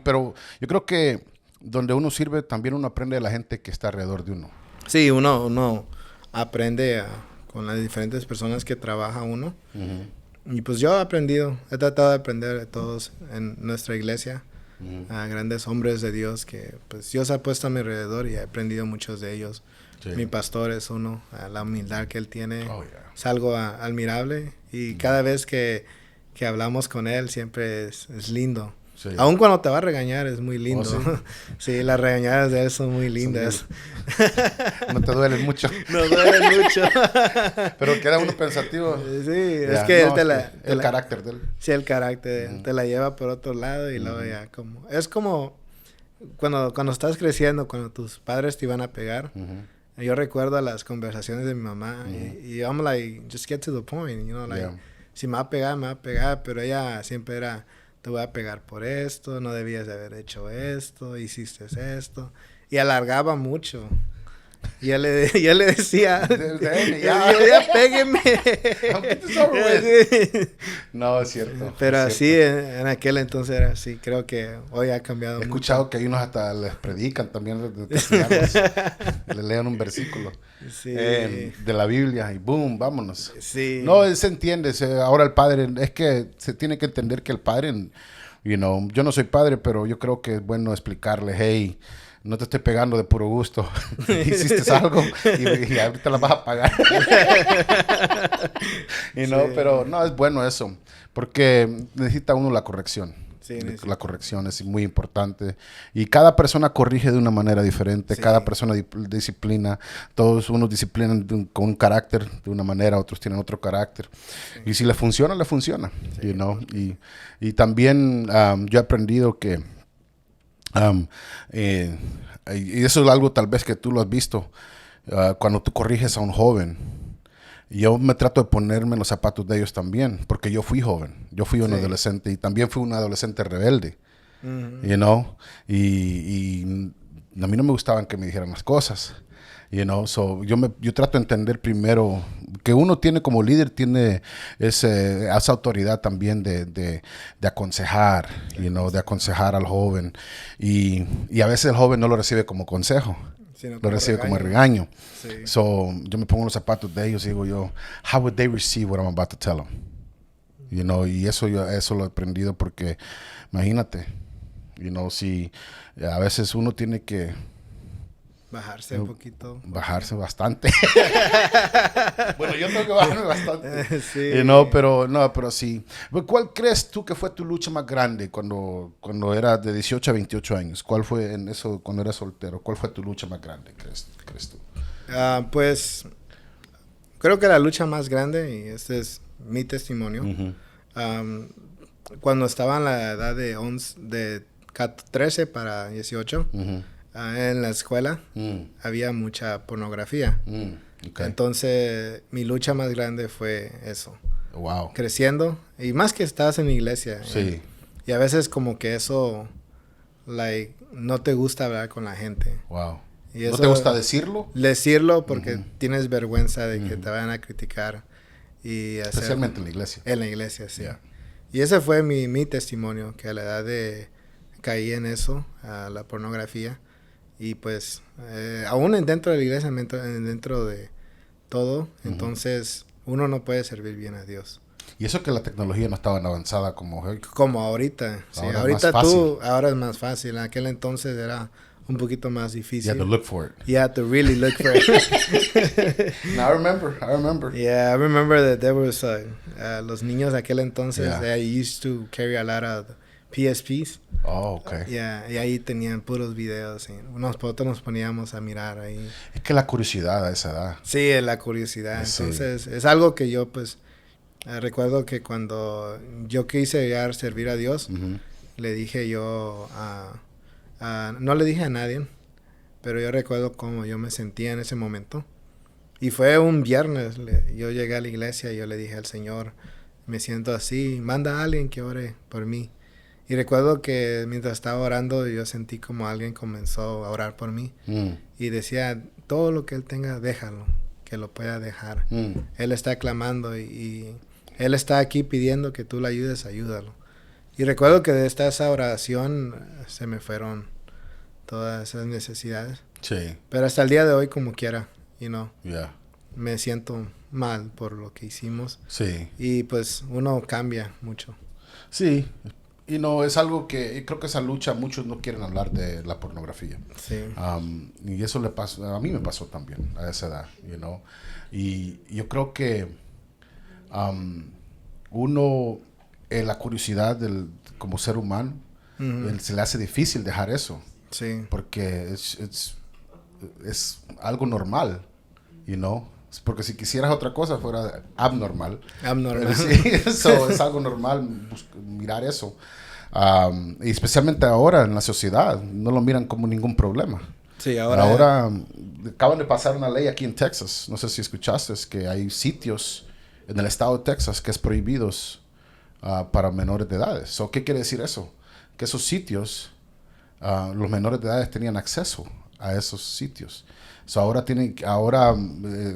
Pero yo creo que donde uno sirve, también uno aprende de la gente que está alrededor de uno. Sí, uno aprende con las diferentes personas que trabaja uno. Y pues yo he tratado de aprender de todos en nuestra iglesia, a grandes hombres de Dios que pues Dios ha puesto a mi alrededor y he aprendido muchos de ellos. Sí. Mi pastor es uno, la humildad que él tiene es algo admirable y cada vez que hablamos con él siempre es lindo. Sí. Aún cuando te va a regañar es muy lindo. Sí, las regañadas de él son muy lindas. No te duelen mucho. No duelen mucho. Pero queda uno pensativo. Sí, es que el carácter de él. Sí, el carácter te la lleva por otro lado y luego ya como... Es como cuando estás creciendo, cuando tus padres te iban a pegar. Yo recuerdo las conversaciones de mi mamá y I'm like, just get to the point, you know, like, si me va a pegar, me va a pegar, pero ella siempre era... Te voy a pegar por esto, no debías de haber hecho esto, hiciste esto. Y alargaba mucho. Y yo le decía, ya pégueme. No, es cierto. Pero es así, en aquel entonces era así. Creo que hoy ha cambiado mucho. He escuchado que hay unos hasta les predican también, le leen un versículo de la Biblia y boom, vámonos. Sí. No, se entiende. Ahora el padre, es que se tiene que entender que el padre, yo no soy padre, pero yo creo que es bueno explicarle, hey, no te estoy pegando de puro gusto. Hiciste algo y ahorita la vas a pagar. Pero no, es bueno eso. Porque necesita uno la corrección. Sí, la corrección es muy importante. Y cada persona corrige de una manera diferente. Sí. Cada persona disciplina. Todos unos disciplinan con un carácter de una manera, otros tienen otro carácter. Sí. Y si le funciona, le funciona. Sí. Y también yo he aprendido que... y eso es algo tal vez que tú lo has visto cuando tú corriges a un joven. Yo me trato de ponerme en los zapatos de ellos también, porque yo fui joven, yo fui un adolescente y también fui un adolescente rebelde, y a mí no me gustaban que me dijeran las cosas. So yo trato de entender primero que uno tiene como líder, tiene esa autoridad también de aconsejar, de aconsejar al joven. Y a veces el joven no lo recibe como consejo, lo recibe como regaño. Sí. So yo me pongo en los zapatos de ellos y digo yo, how would they receive what I'm about to tell them? Y eso lo he aprendido porque, imagínate, si a veces uno tiene que bajarse un poquito. Bajarse bastante. Bueno, yo tengo que bajarme bastante. Sí. Pero sí. ¿Cuál crees tú que fue tu lucha más grande cuando eras de 18 a 28 años? ¿Cuál fue en eso cuando eras soltero? ¿Cuál fue tu lucha más grande, crees tú? Pues creo que la lucha más grande, y este es mi testimonio, cuando estaba en la edad de 13 para 18, en la escuela había mucha pornografía. Okay. Entonces, mi lucha más grande fue eso. Wow. Creciendo. Y más que estabas en la iglesia. Sí. Y a veces como que eso, no te gusta hablar con la gente. Wow. Y eso, ¿no te gusta decirlo? Decirlo porque tienes vergüenza de que te vayan a criticar. Especialmente en la iglesia. En la iglesia, sí. Yeah. Y ese fue mi testimonio, que a la edad de caí en eso, a la pornografía. Y pues, aún dentro de la iglesia, dentro de todo, entonces uno no puede servir bien a Dios. Y eso que la tecnología no estaba tan avanzada como hoy. Como ahorita. Sí, ahorita ahora es más fácil. En aquel entonces era un poquito más difícil. You had to look for it. You had to really look for it. No, I remember. Yeah, I remember that there was, los niños de aquel entonces, they used to carry a lot of PSPs. Oh, okay. Yeah, y ahí tenían puros videos. Y nosotros nos poníamos a mirar ahí. Es que la curiosidad a esa edad. Sí, la curiosidad. Sí. Entonces, es algo que yo, pues, recuerdo que cuando yo quise llegar a servir a Dios, le dije yo no le dije a nadie, pero yo recuerdo cómo yo me sentía en ese momento. Y fue un viernes. Yo llegué a la iglesia y yo le dije al Señor, me siento así, manda a alguien que ore por mí. Y recuerdo que mientras estaba orando, yo sentí como alguien comenzó a orar por mí. Y decía, todo lo que él tenga, déjalo, que lo pueda dejar. Él está clamando y él está aquí pidiendo que tú le ayudes, ayúdalo. Y recuerdo que de esa oración se me fueron todas esas necesidades. Sí. Pero hasta el día de hoy, como quiera, Yeah. Me siento mal por lo que hicimos. Sí. Y pues uno cambia mucho. Sí. Es algo que creo que esa lucha muchos no quieren hablar de la pornografía. Sí. Y eso le pasó, a mí me pasó también a esa edad, Y yo creo que uno, la curiosidad como ser humano, se le hace difícil dejar eso. Sí. Porque es algo normal, Porque si quisieras otra cosa fuera abnormal. Abnormal. Sí, eso es algo normal mirar eso. Y especialmente ahora en la sociedad, no lo miran como ningún problema. Sí, ahora acaban de pasar una ley aquí en Texas, no sé si escuchaste, que hay sitios en el estado de Texas que es prohibidos para menores de edad. ¿Qué quiere decir eso? Que esos sitios, los menores de edad tenían acceso a esos sitios.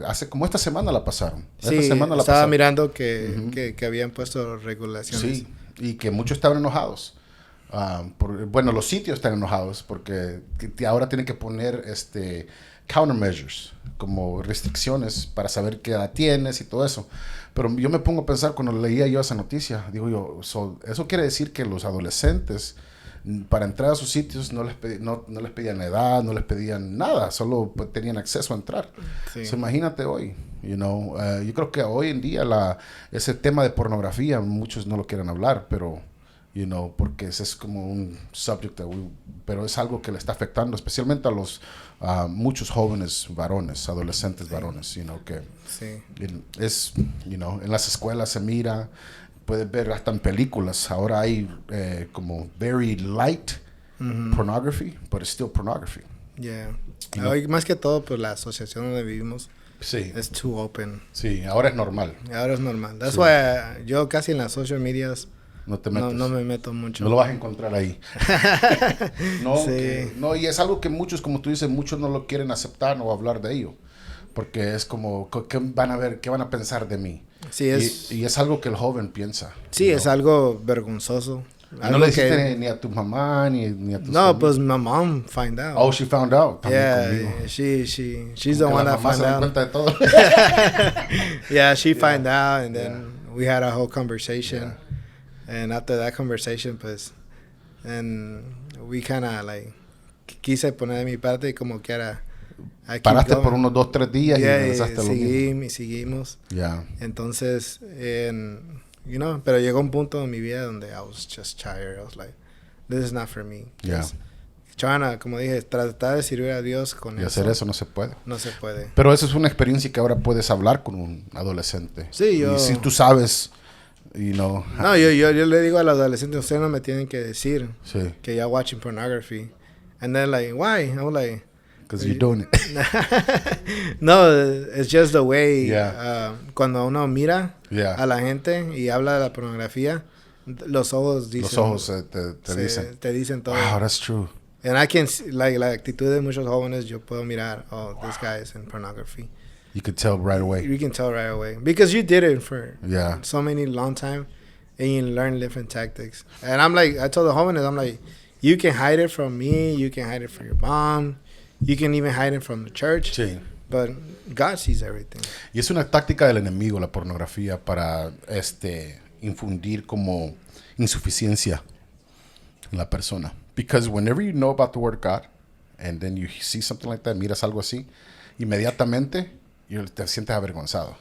Hace como esta semana la pasaron. Sí, estaba mirando que habían puesto regulaciones. Sí, y que muchos estaban enojados. Los sitios están enojados porque ahora tienen que poner countermeasures, como restricciones para saber qué edad tienes y todo eso. Pero yo me pongo a pensar cuando leía yo esa noticia, digo yo, eso quiere decir que los adolescentes para entrar a sus sitios no les pedían edad, no les pedían nada, solo tenían acceso a entrar. Sí. Imagínate hoy, yo creo que hoy en día ese tema de pornografía muchos no lo quieren hablar, pero porque ese es como un subject pero es algo que le está afectando especialmente a los muchos jóvenes varones, adolescentes varones, que sí. En las escuelas se mira. Puedes ver hasta en películas. Ahora hay como very light pornography, but it's still pornography. Yeah. Hoy, más que todo, pues la asociación donde vivimos es too open. Sí, ahora es normal. Ahora es normal. That's why yo casi en las social medias No te metes. No me meto mucho. No lo vas a encontrar ahí. No, sí. No, y es algo que muchos, como tú dices, muchos no lo quieren aceptar o hablar de ello. Porque es como, ¿qué van a ver? ¿Qué van a pensar de mí? Sí, y es algo que el joven piensa. Sí, es algo vergonzoso. No le dijiste ni a tu mamá, ni a tus No, pues my mom find out. Oh, she found out. Yeah, she's the one that found out. Cuenta de todo. Yeah, she find out, and then we had a whole conversation. And after that conversation, pues, and we kind of like, quise poner de mi parte y como quiera. Paraste por unos 2-3 días y regresaste a lo mismo. Y seguimos. Yeah. Entonces, you know, pero llegó un punto en mi vida donde I was just tired. I was like, this is not for me. Yeah. Chavana, como dije, tratar de servir a Dios con eso. Y hacer eso no se puede. No se puede. Pero eso es una experiencia que ahora puedes hablar con un adolescente. Sí, yo... Y si tú sabes, you know... No, yo le digo a los adolescentes, ustedes no me tienen que decir que ya watching pornography. And then like, why? I'm like... Because you're doing it. No, it's just the way. Yeah. Cuando uno mira a la gente y habla de la pornografía, los ojos dicen... Los ojos te dicen. Te dicen todo. Wow, that's true. And I can see, like, la actitud de muchos jóvenes, yo puedo mirar, oh, this guy is in pornography. You could tell right away. You can tell right away. Because you did it for so many long time, and you learn different tactics. And I'm like, I told the jóvenes, I'm like, you can hide it from me, you can hide it from your mom, you can even hide it from the church. Sí. But God sees everything. Y es una táctica del enemigo, la pornografía, para infundir como insuficiencia en la persona. Because whenever you know about the word of God, and then you see something like that, miras algo así, inmediatamente te sientes avergonzado.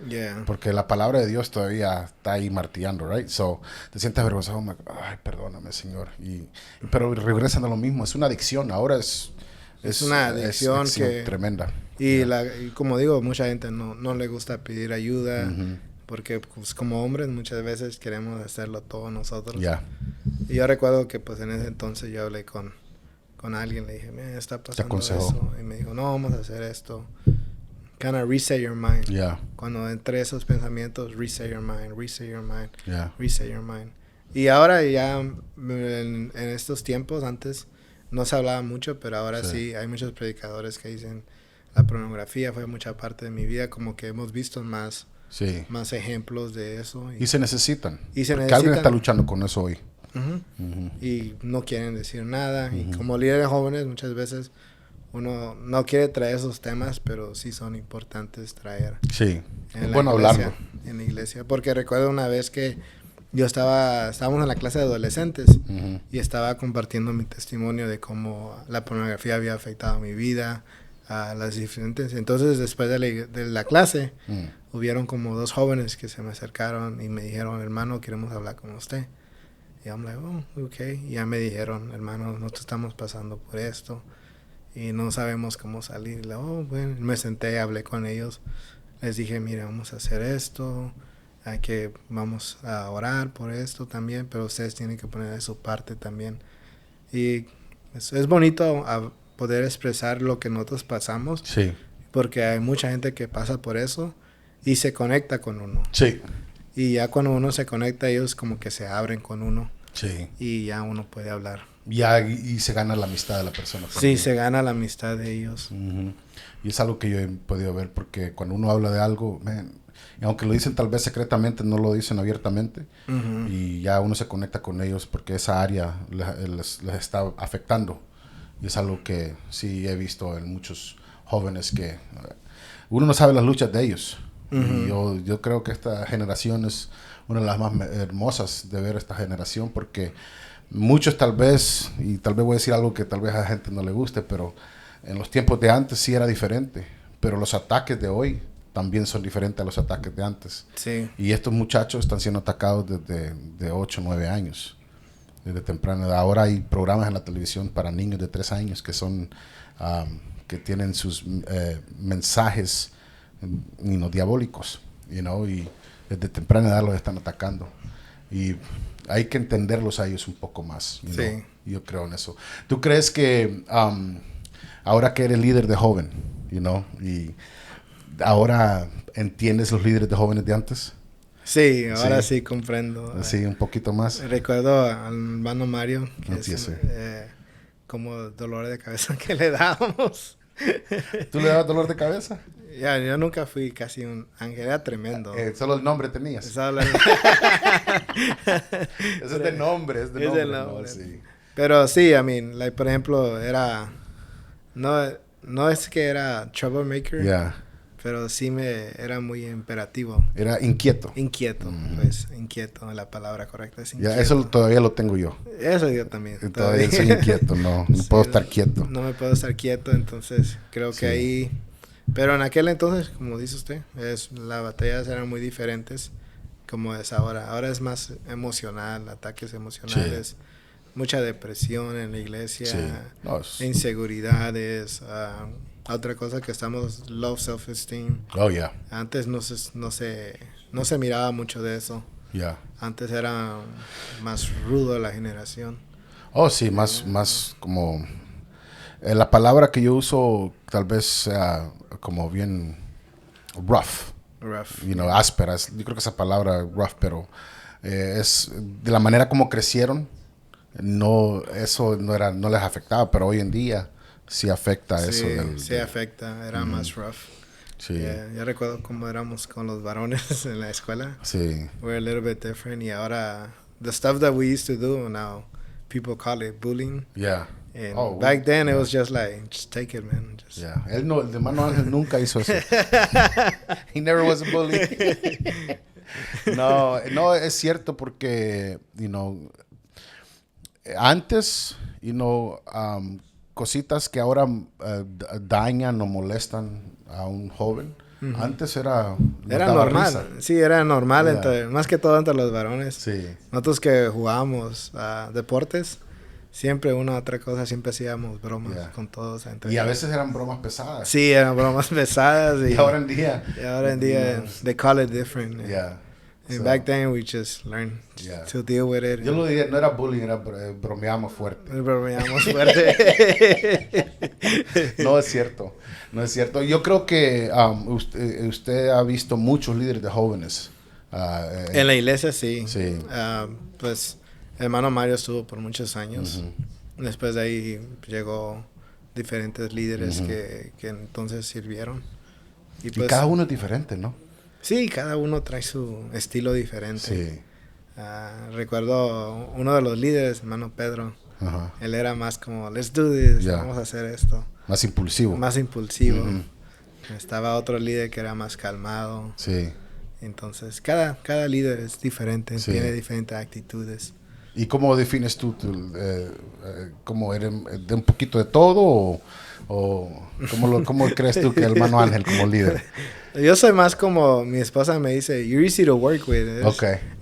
Yeah. Porque la palabra de Dios todavía está ahí martillando, right? So, te sientes avergonzado. Ay, perdóname, Señor. Pero regresan a lo mismo. Es una adicción. Ahora es una adicción que... tremenda. Y como digo, mucha gente no le gusta pedir ayuda. Porque pues, como hombres muchas veces queremos hacerlo todo nosotros. Y yo recuerdo que pues en ese entonces yo hablé con alguien, le dije, me está pasando eso. Y me dijo, no, vamos a hacer esto. Kind of reset your mind. Cuando entre esos pensamientos, reset your mind, reset your mind, reset your mind. Y ahora ya en estos tiempos, antes no se hablaba mucho, pero ahora sí hay muchos predicadores que dicen, la pornografía fue mucha parte de mi vida, como que hemos visto más ejemplos de eso. Y se necesitan. Porque alguien está luchando con eso hoy. Y no quieren decir nada. Y como líderes jóvenes, muchas veces uno no quiere traer esos temas, pero sí son importantes traer. Sí, es bueno hablarlo. En la iglesia. Porque recuerdo una vez que estábamos en la clase de adolescentes y estaba compartiendo mi testimonio de cómo la pornografía había afectado mi vida, a las diferentes. Entonces, después de la clase, hubieron como 2 jóvenes que se me acercaron y me dijeron, hermano, queremos hablar con usted. Y I'm like, oh, okay. Y ya me dijeron, hermano, nosotros estamos pasando por esto y no sabemos cómo salir. Y oh, bueno, me senté, hablé con ellos. Les dije, mira, vamos a hacer esto. Vamos a orar por esto también, pero ustedes tienen que poner de su parte también. Y es bonito poder expresar lo que nosotros pasamos. Sí. Porque hay mucha gente que pasa por eso y se conecta con uno. Sí. Y ya cuando uno se conecta, ellos como que se abren con uno. Sí. Y ya uno puede hablar. Y se gana la amistad de la persona. Sí, se gana la amistad de ellos. Y es algo que yo he podido ver porque cuando uno habla de algo, y aunque lo dicen tal vez secretamente, no lo dicen abiertamente. Y ya uno se conecta con ellos porque esa área les está afectando. Y es algo que sí he visto en muchos jóvenes que uno no sabe las luchas de ellos. Y yo creo que esta generación es una de las más hermosas de ver esta generación porque muchos tal vez voy a decir algo que tal vez a la gente no le guste, pero en los tiempos de antes sí era diferente. Pero los ataques de hoy también son diferentes a los ataques de antes. Sí. Y estos muchachos están siendo atacados desde 8 o 9 años. Desde temprana edad. Ahora hay programas en la televisión para niños de 3 años que son que tienen sus mensajes diabólicos, y desde temprana edad los están atacando. Y hay que entenderlos a ellos un poco más. Sí. Yo creo en eso. ¿Tú crees que ahora que eres líder de joven, y ahora entiendes los líderes de jóvenes de antes? Sí, ahora sí comprendo. Sí, un poquito más. Recuerdo al hermano Mario, que Yes, sir. como dolor de cabeza que le dábamos. ¿Tú le dabas dolor de cabeza? Ya, yo nunca fui casi un ángel, era tremendo. Solo el nombre tenías. Eso Eso es de nombre, es de nombre. No, sí. Pero sí, por ejemplo, era... No es que era troublemaker, pero sí era muy imperativo. Era inquieto. Inquieto, pues, inquieto, la palabra correcta es inquieto. Ya, eso todavía lo tengo yo. Eso yo también. Todavía soy inquieto, no puedo estar quieto. No me puedo estar quieto, entonces creo que ahí... Pero en aquel entonces, como dice usted, las batallas eran muy diferentes como es ahora. Ahora es más emocional, ataques emocionales, mucha depresión en la iglesia, inseguridades, otra cosa que estamos, low self-esteem. Oh, yeah. Antes no se miraba mucho de eso. Yeah. Antes era más rudo la generación. Oh, sí, más como... la palabra que yo uso tal vez sea como bien rough. Áspera. Yo creo que esa palabra rough, pero es de la manera como crecieron. Eso no les afectaba, pero hoy en día sí afecta eso. Sí afecta. Era más rough. Sí. Yo recuerdo cómo éramos con los varones en la escuela. Sí. We're a little bit different. Y ahora, the stuff that we used to do, now people call it bullying. Yeah. And back then it was just like, just take it, man. El de Hermano Ángel nunca hizo eso. He never was a bully. No, es cierto porque, antes, cositas que ahora dañan o molestan a un joven, antes era normal. Risa. Sí, era normal, más que todo entre los varones. Sí. Nosotros que jugábamos deportes, siempre una u otra cosa, siempre hacíamos bromas con todos. Y a veces eran bromas pesadas. Sí, eran bromas pesadas. Y ahora en día. They call it different. Yeah. And back then we just learned to deal with it. Yo lo diría, no era bullying, era bromeamos fuerte. Bromeamos fuerte. No es cierto. Yo creo que usted ha visto muchos líderes de jóvenes. En la iglesia sí. Sí. Pues... Hermano Mario estuvo por muchos años. Después de ahí llegó diferentes líderes que entonces sirvieron. Y cada uno es diferente, ¿no? Sí, cada uno trae su estilo diferente. Sí. Recuerdo uno de los líderes, hermano Pedro. Él era más como, let's do this, vamos a hacer esto. Más impulsivo. Estaba otro líder que era más calmado. Sí. Entonces, cada líder es diferente, tiene diferentes actitudes. ¿Y cómo defines tú? ¿Cómo eres de un poquito de todo o cómo crees tú que el hermano Ángel como líder? Yo soy más como mi esposa me dice, you're easy to work with.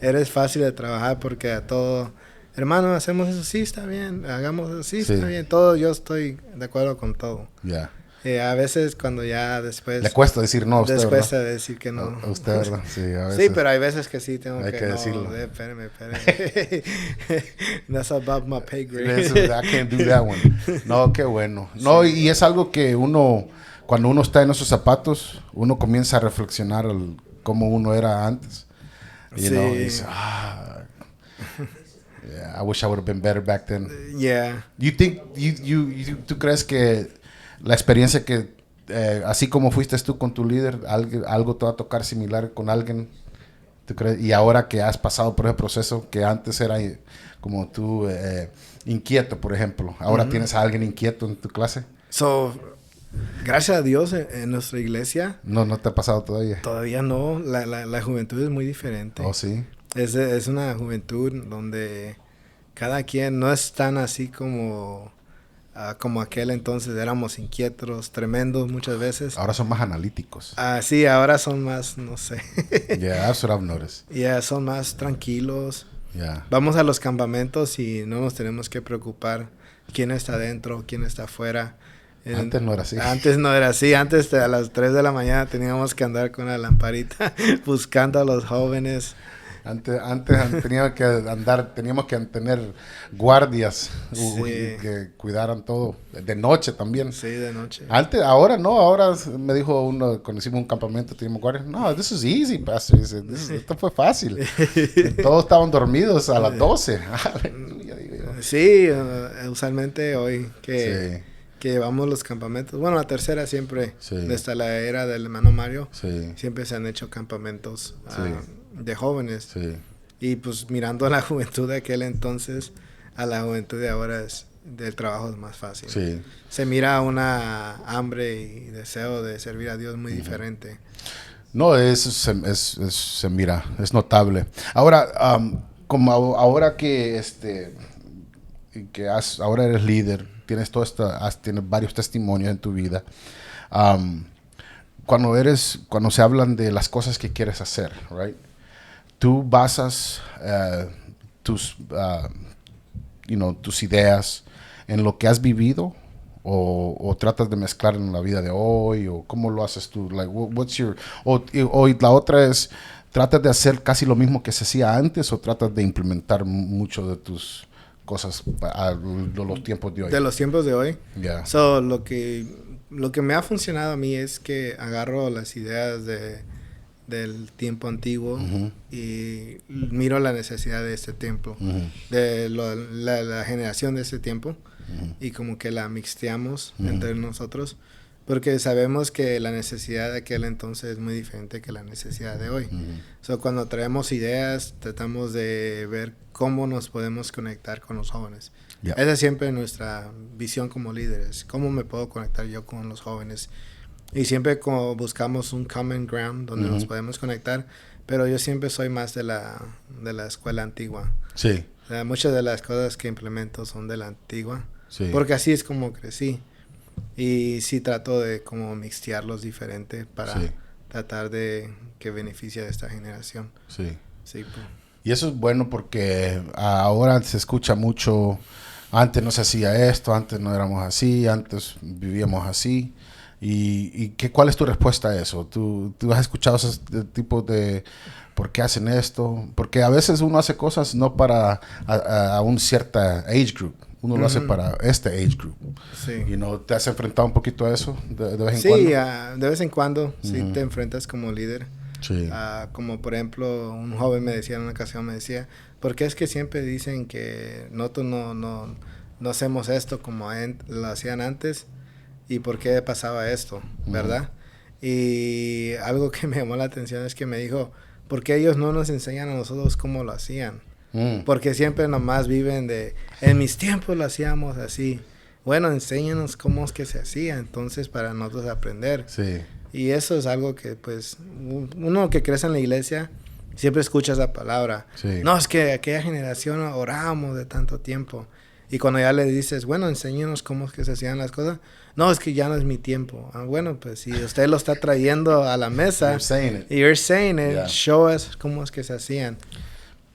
Eres fácil de trabajar porque a todo, hermano, hacemos eso, sí, está bien, hagamos eso, sí, está bien, todo, yo estoy de acuerdo con todo. Ya. A veces cuando ya después... Le cuesta decir no a usted, ¿verdad? Cuesta decir que no. A usted, ¿verdad? Sí, a veces. Sí, pero hay veces que sí tengo que decirlo. No, espérame. That's above my pay grade. I can't do that one. No, qué bueno. No, y es algo que cuando uno está en esos zapatos, uno comienza a reflexionar cómo uno era antes. Y dice, I wish I would have been better back then. Yeah. ¿Tú crees que la experiencia que, así como fuiste tú con tu líder, algo te va a tocar similar con alguien? ¿Tú crees? Y ahora que has pasado por ese proceso, que antes era como tú, inquieto, por ejemplo. Ahora tienes a alguien inquieto en tu clase. Gracias a Dios en nuestra iglesia. No te ha pasado todavía. Todavía no. La juventud es muy diferente. Oh, sí. Es una juventud donde cada quien no es tan así como aquel entonces. Éramos inquietos, tremendos muchas veces. Ahora son más analíticos. Sí, ahora son más, no sé. Yeah, that's what I've noticed. Yeah, son más tranquilos. Yeah. Vamos a los campamentos y no nos tenemos que preocupar quién está adentro, quién está afuera. Antes no era así. Antes no era así. Antes a las 3 de la mañana teníamos que andar con la lamparita buscando a los jóvenes. Antes teníamos que tener guardias que cuidaran todo. De noche también. Sí, de noche. Ahora no, ahora me dijo uno, cuando hicimos un campamento, teníamos guardias. No, this is easy, pastor. Dice, esto fue fácil. Todos estaban dormidos a las 12. Sí, usualmente hoy que llevamos los campamentos. Bueno, la tercera siempre, desde la era del hermano Mario, siempre se han hecho campamentos de jóvenes. Sí. Y pues mirando a la juventud de aquel entonces, a la juventud de ahora el trabajo es más fácil. Sí. Se mira una hambre y deseo de servir a Dios muy diferente. No, eso se mira, es notable. Ahora, como ahora que ahora eres líder, tienes tienes varios testimonios en tu vida. Cuando se hablan de las cosas que quieres hacer, right? Tú basas tus ideas en lo que has vivido o tratas de mezclar en la vida de hoy o cómo lo haces tú, like o la otra es tratas de hacer casi lo mismo que se hacía antes o tratas de implementar mucho de tus cosas a los tiempos de hoy. De los tiempos de hoy. Yeah. So, lo que me ha funcionado a mí es que agarro las ideas del tiempo antiguo y miro la necesidad de este tiempo, de la generación de este tiempo y como que la mixteamos entre nosotros porque sabemos que la necesidad de aquel entonces es muy diferente que la necesidad de hoy. So, cuando traemos ideas tratamos de ver cómo nos podemos conectar con los jóvenes. Esa es siempre nuestra visión como líderes, cómo me puedo conectar yo con los jóvenes. Y siempre como buscamos un common ground donde nos podemos conectar, pero yo siempre soy más de la escuela antigua. Sí. O sea, muchas de las cosas que implemento son de la antigua, porque así es como crecí. Y sí trato de como mixtearlos diferente para tratar de que beneficie a esta generación. Sí. Sí, pues. Y eso es bueno porque ahora se escucha mucho, antes no se hacía esto, antes no éramos así, antes vivíamos así. ¿Cuál es tu respuesta a eso? ¿Tú has escuchado ese tipo de por qué hacen esto? Porque a veces uno hace cosas no para a un cierta age group. Uno lo hace para este age group. Sí. ¿Te has enfrentado un poquito a eso de vez en cuando? Sí, de vez en cuando sí te enfrentas como líder. Sí. Como por ejemplo, un joven me decía en una ocasión, ¿por qué es que siempre dicen que nosotros no hacemos esto como lo hacían antes? ¿Y por qué pasaba esto? ¿Verdad? Y algo que me llamó la atención es que me dijo, ¿por qué ellos no nos enseñan a nosotros cómo lo hacían? Porque siempre nomás viven en mis tiempos lo hacíamos así. Bueno, enséñanos cómo es que se hacía, entonces para nosotros aprender. Sí. Y eso es algo que pues uno que crece en la iglesia siempre escucha esa palabra. Sí. No, es que aquella generación orábamos de tanto tiempo. Y cuando ya le dices, bueno, enséñanos cómo es que se hacían las cosas. No, es que ya no es mi tiempo. Bueno, pues si usted lo está trayendo a la mesa. You're saying it. Show us cómo es que se hacían.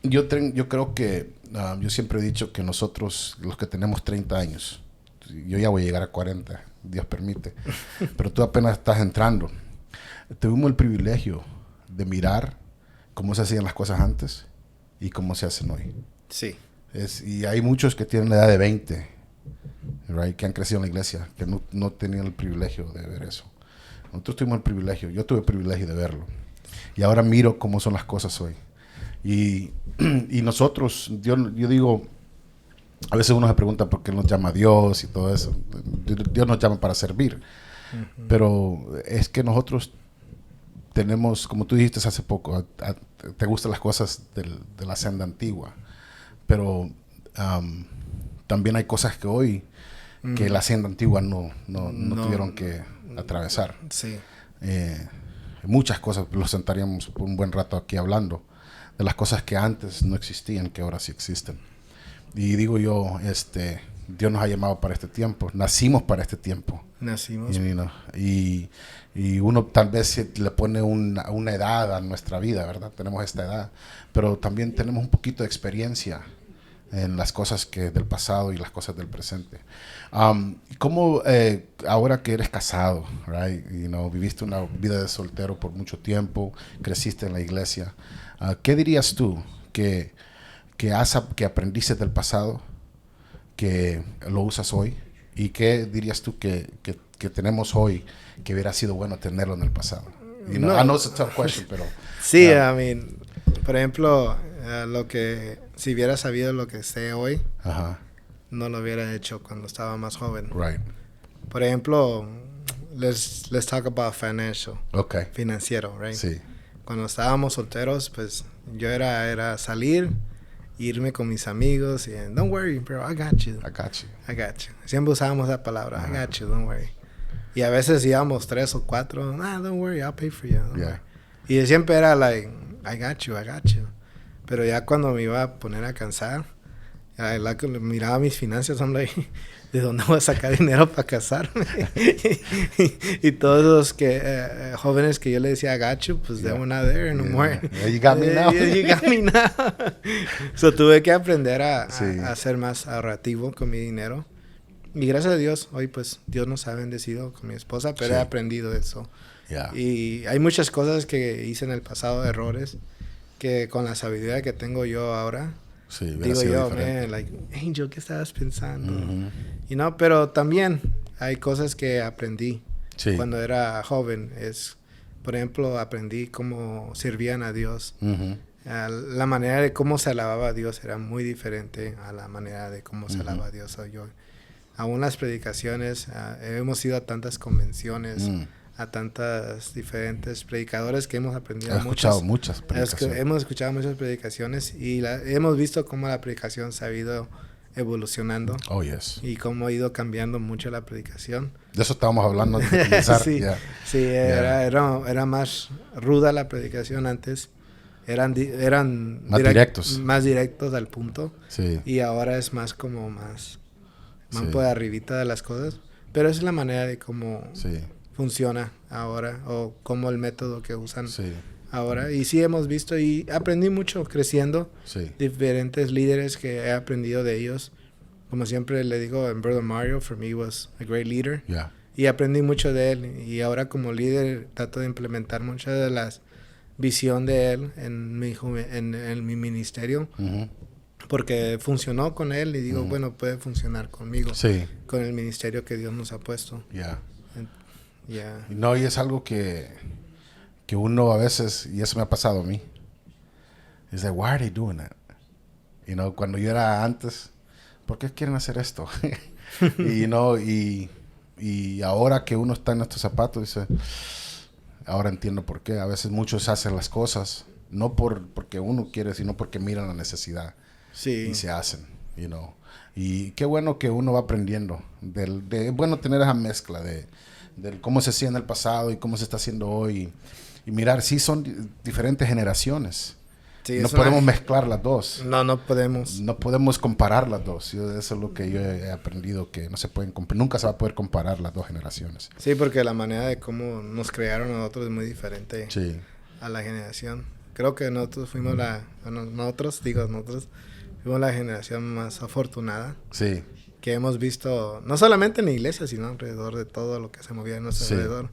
Yo creo que, yo siempre he dicho que nosotros, los que tenemos 30 años, yo ya voy a llegar a 40, Dios permite, pero tú apenas estás entrando. Tuvimos el privilegio de mirar cómo se hacían las cosas antes y cómo se hacen hoy. Sí. Y hay muchos que tienen la edad de 20, right, que han crecido en la iglesia, que no tenían el privilegio de ver eso. Nosotros tuvimos el privilegio, yo tuve el privilegio de verlo. Y ahora miro cómo son las cosas hoy. Y nosotros, yo digo, a veces uno se pregunta por qué nos llama Dios y todo eso. Dios nos llama para servir. Pero es que nosotros tenemos, como tú dijiste hace poco, te gustan las cosas de la senda antigua. Pero también hay cosas que hoy que la senda antigua no tuvieron que atravesar. Sí. Muchas cosas, lo sentaríamos por un buen rato aquí hablando de las cosas que antes no existían, que ahora sí existen. Y digo yo, Dios nos ha llamado para este tiempo, nacimos para este tiempo. Nacimos. Y uno tal vez le pone una edad a nuestra vida, ¿verdad? Tenemos esta edad, pero también tenemos un poquito de experiencia en las cosas que del pasado y las cosas del presente. ¿Cómo ahora que eres casado, right? Viviste una vida de soltero por mucho tiempo, creciste en la iglesia, ¿qué dirías tú que aprendiste del pasado, que lo usas hoy? ¿Y qué dirías tú que tenemos hoy que hubiera sido bueno tenerlo en el pasado? I know it's a tough question, pero... Sí, I mean, por ejemplo, si hubiera sabido lo que sé hoy, no lo hubiera hecho cuando estaba más joven. Right. Por ejemplo, let's talk about financiero, right? Sí. Cuando estábamos solteros, pues yo era salir, irme con mis amigos y don't worry, bro, I got you. Siempre usábamos la palabra, I got you, don't worry. Y a veces íbamos 3 o 4, don't worry, I'll pay for you. Y siempre era like, I got you. Pero ya cuando me iba a poner a cansar, miraba mis finanzas, I'm like, ¿de dónde voy a sacar dinero para casarme? y todos los jóvenes que yo le decía, I got you, pues they were not there no more. You got me now. You got me now. So tuve que aprender a ser más ahorrativo con mi dinero. Y gracias a Dios, hoy pues Dios nos ha bendecido con mi esposa, pero he aprendido eso. Y hay muchas cosas que hice en el pasado, errores, que con la sabiduría que tengo yo ahora, digo yo, man, like, Angel, ¿qué estabas pensando? Pero también hay cosas que aprendí cuando era joven. Por ejemplo, aprendí cómo servían a Dios. La manera de cómo se alababa a Dios era muy diferente a la manera de cómo se alaba a Dios hoy. Aún las predicaciones, hemos ido a tantas convenciones, a tantas diferentes predicadores que hemos aprendido. Hemos escuchado muchas predicaciones. Hemos escuchado muchas predicaciones y hemos visto cómo la predicación se ha ido evolucionando. Oh, yes. Y cómo ha ido cambiando mucho la predicación. De eso estábamos hablando antes de comenzar. Era más ruda la predicación antes. Eran directos. Más directos al punto. Sí. Y ahora es más como más por arribita de las cosas. Pero esa es la manera de cómo funciona ahora, o como el método que usan ahora. Y sí hemos visto y aprendí mucho creciendo. Diferentes líderes que he aprendido de ellos. Como siempre le digo, Brother Mario, for me, was a great leader. Y aprendí mucho de él. Y ahora como líder trato de implementar muchas de las visión de él en mi ministerio. Porque funcionó con él y digo, bueno, puede funcionar conmigo. Con el ministerio que Dios nos ha puesto. No, y es algo que uno a veces, y eso me ha pasado a mí, es like, why are they doing that? Cuando yo era antes, ¿por qué quieren hacer esto? y ahora que uno está en estos zapatos, dice, ahora entiendo por qué. A veces muchos hacen las cosas, no porque uno quiere, sino porque miran la necesidad. Y se hacen, Y qué bueno que uno va aprendiendo. Es bueno tener esa mezcla de cómo se hacía en el pasado y cómo se está haciendo hoy. Y mirar, son diferentes generaciones. No podemos mezclar las dos. No podemos. No podemos comparar las dos. Eso es lo que yo he aprendido, que no se pueden nunca se va a poder comparar las dos generaciones. Sí, porque la manera de cómo nos crearon a nosotros es muy diferente a la generación. Creo que nosotros fuimos nosotros fuimos la generación más afortunada. Que hemos visto, no solamente en la iglesia, sino alrededor de todo lo que se movía a nuestro alrededor.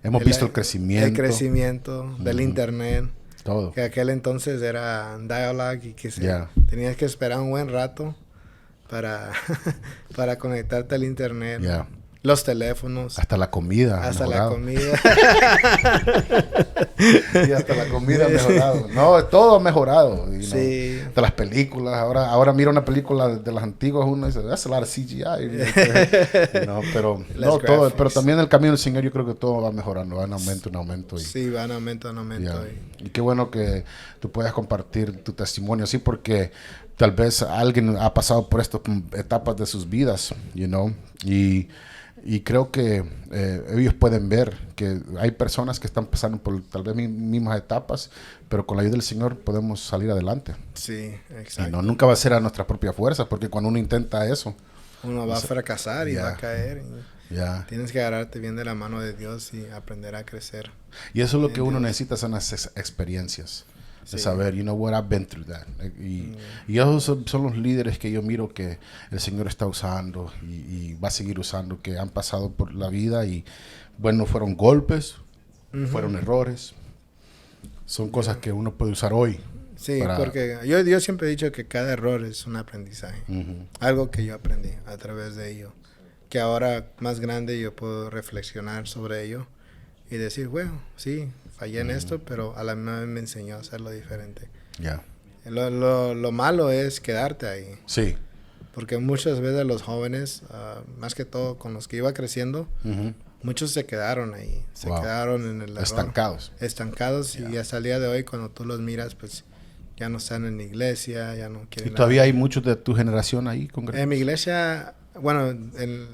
Hemos visto el crecimiento. El crecimiento del internet. Todo. Que aquel entonces era dial-up y que tenías que esperar un buen rato para conectarte al internet. Los teléfonos. Hasta la comida. Hasta la comida. Y hasta la comida ha mejorado. No, todo ha mejorado. Hasta las películas. Ahora mira una película de las antiguas, uno dice, that's a lot of CGI. Pero también en el camino del Señor yo creo que todo va mejorando. Va en aumento. Va en aumento. Y qué bueno que tú puedas compartir tu testimonio así, porque tal vez alguien ha pasado por estas etapas de sus vidas, Y creo que ellos pueden ver que hay personas que están pasando por tal vez mismas etapas, pero con la ayuda del Señor podemos salir adelante. Sí, exacto. Y nunca va a ser a nuestra propia fuerza, porque cuando uno intenta eso, uno va a fracasar y va a caer. Tienes que agarrarte bien de la mano de Dios y aprender a crecer. Y eso es lo que uno necesita, son las experiencias. de saber, you know what, I've been through that. Y esos son los líderes que yo miro que el Señor está usando y va a seguir usando, que han pasado por la vida y, bueno, fueron golpes, fueron errores, son cosas que uno puede usar hoy. Sí, porque yo siempre he dicho que cada error es un aprendizaje. Algo que yo aprendí a través de ello. Que ahora, más grande, yo puedo reflexionar sobre ello y decir, bueno, sí, fallé en esto, pero a la misma vez me enseñó a hacerlo diferente. Lo malo es quedarte ahí. Sí. Porque muchas veces los jóvenes, más que todo con los que iba creciendo, muchos se quedaron ahí. Se quedaron en el error. Estancados. Y hasta el día de hoy, cuando tú los miras, pues ya no están en la iglesia, ya no quieren... ¿Y todavía hay muchos de tu generación ahí? En mi iglesia, bueno,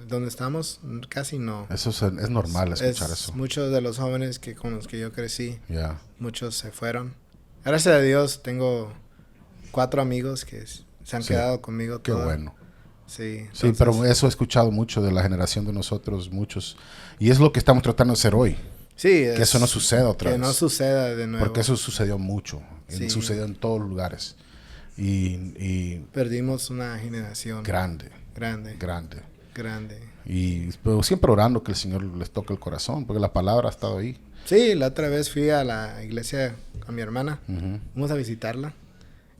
donde estamos, casi no. Eso es normal escuchar eso. Muchos de los jóvenes con los que yo crecí, muchos se fueron. Gracias a Dios tengo 4 amigos que se han quedado conmigo. Qué bueno. Sí, entonces, pero eso he escuchado mucho de la generación de nosotros, muchos. Y es lo que estamos tratando de hacer hoy. Sí, que eso no suceda otra vez. Que no suceda de nuevo. Porque eso sucedió mucho. Sucedió en todos los lugares. Y perdimos una generación. Grande. Pero siempre orando que el Señor les toque el corazón, porque la palabra ha estado ahí. Sí, la otra vez fui a la iglesia con mi hermana. Fuimos a visitarla.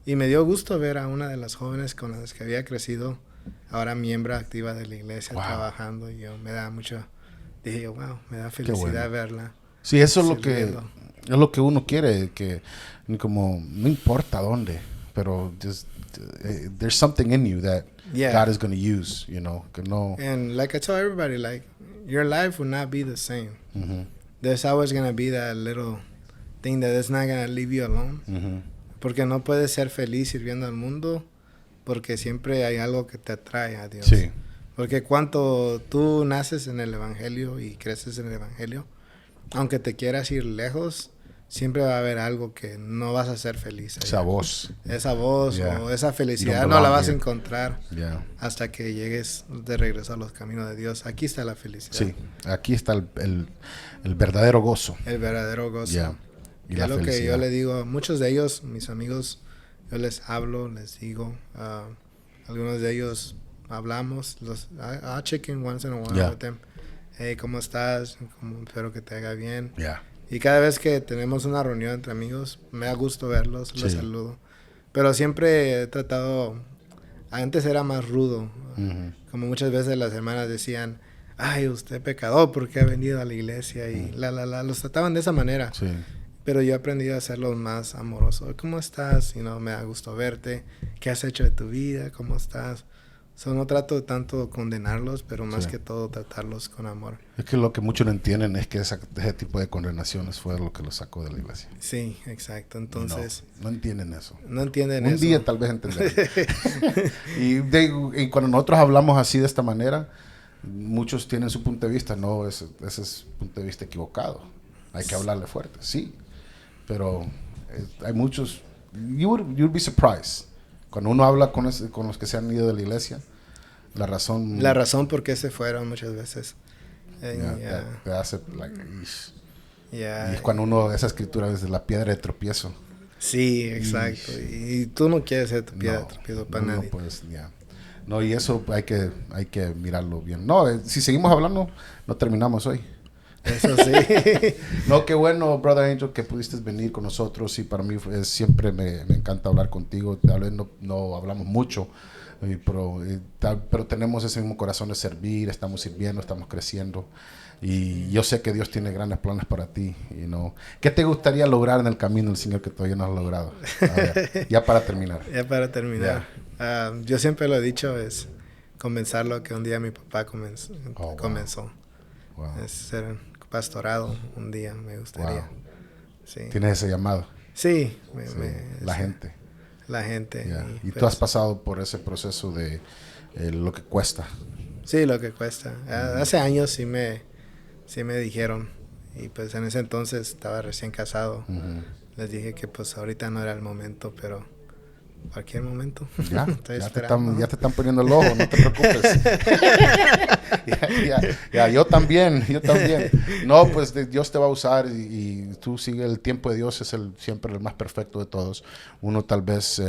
Y me dio gusto ver a una de las jóvenes con las que había crecido, ahora miembro activa de la iglesia, trabajando. Y me da mucho... Dije yo, wow, me da felicidad verla. Sí, eso es lo que uno quiere, que como no importa dónde, pero there's something in you that God is going to use, you know, que no. And like I tell everybody, like your life will not be the same. There's always going to be that little thing that is not going to leave you alone. Porque no puedes ser feliz sirviendo al mundo, porque siempre hay algo que te atrae a Dios. Sí. Porque cuando tú naces en el Evangelio y creces en el Evangelio, aunque te quieras ir lejos, siempre va a haber algo que no vas a ser feliz. Esa voz o esa felicidad no la vas a encontrar hasta que llegues de regreso a los caminos de Dios. Aquí está la felicidad. Sí, aquí está el verdadero gozo. El verdadero gozo. Y es lo que yo le digo a muchos de ellos, mis amigos, yo les hablo, les digo, algunos de ellos... hablamos, I check in once in a while with them. Hey, ¿cómo estás? Espero que te haga bien. Y cada vez que tenemos una reunión entre amigos, me da gusto verlos, los saludo. Pero siempre he tratado, antes era más rudo. Como muchas veces las hermanas decían, ay, usted pecador, ¿por qué ha venido a la iglesia? Y los trataban de esa manera. Pero yo he aprendido a hacerlos más amorosos. ¿Cómo estás? Me da gusto verte. ¿Qué has hecho de tu vida? ¿Cómo estás? No trato tanto de condenarlos, pero más que todo tratarlos con amor. Es que lo que muchos no entienden es que ese tipo de condenaciones fue lo que los sacó de la iglesia. Sí, exacto. Entonces... No entienden eso. No entienden eso. Un día tal vez entenderán. y cuando nosotros hablamos así de esta manera, muchos tienen su punto de vista. No, ese es punto de vista equivocado. Hay que hablarle fuerte, sí. Pero hay muchos... You'll be surprised. Cuando uno habla con los que se han ido de la iglesia, la razón por qué se fueron muchas veces. Te hace y es cuando uno, esa escritura es de la piedra de tropiezo. Sí, exacto. Y tú no quieres ser tu piedra de tropiezo para nadie. No, y eso hay que mirarlo bien. No, si seguimos hablando, no terminamos hoy. Eso sí. No, qué bueno, Brother Angel, que pudiste venir con nosotros. Y para mí siempre me encanta hablar contigo. Tal vez no hablamos mucho, pero tenemos ese mismo corazón de servir. Estamos sirviendo, estamos creciendo. Y yo sé que Dios tiene grandes planes para ti. ¿Qué te gustaría lograr en el camino del Señor que todavía no has logrado? A ver, ya para terminar. Yo siempre lo he dicho, es comenzar lo que un día mi papá comenzó. Wow. Es ser pastorado un día, me gustaría. Wow. Sí. ¿Tienes ese llamado? Sí. La gente. La gente. Y tú has pasado por ese proceso de lo que cuesta. Sí, lo que cuesta. Hace años sí me dijeron, y pues en ese entonces estaba recién casado. Les dije que pues ahorita no era el momento, pero Cualquier momento. Ya te están poniendo el ojo, no te preocupes. Yo también. No, pues Dios te va a usar y tú sigue, el tiempo de Dios es siempre el más perfecto de todos. Uno tal vez,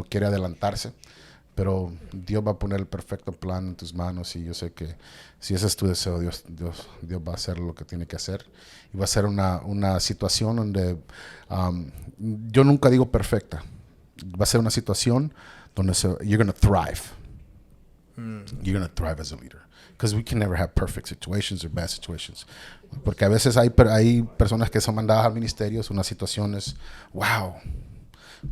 quiere adelantarse, pero Dios va a poner el perfecto plan en tus manos y yo sé que si ese es tu deseo, Dios va a hacer lo que tiene que hacer. Y va a ser una situación donde, yo nunca digo perfecta, va a ser una situación donde you're going to thrive. You're going to thrive as a leader. Because we can never have perfect situations or bad situations. Porque a veces hay personas que son mandadas al ministerio, es una situación es, wow,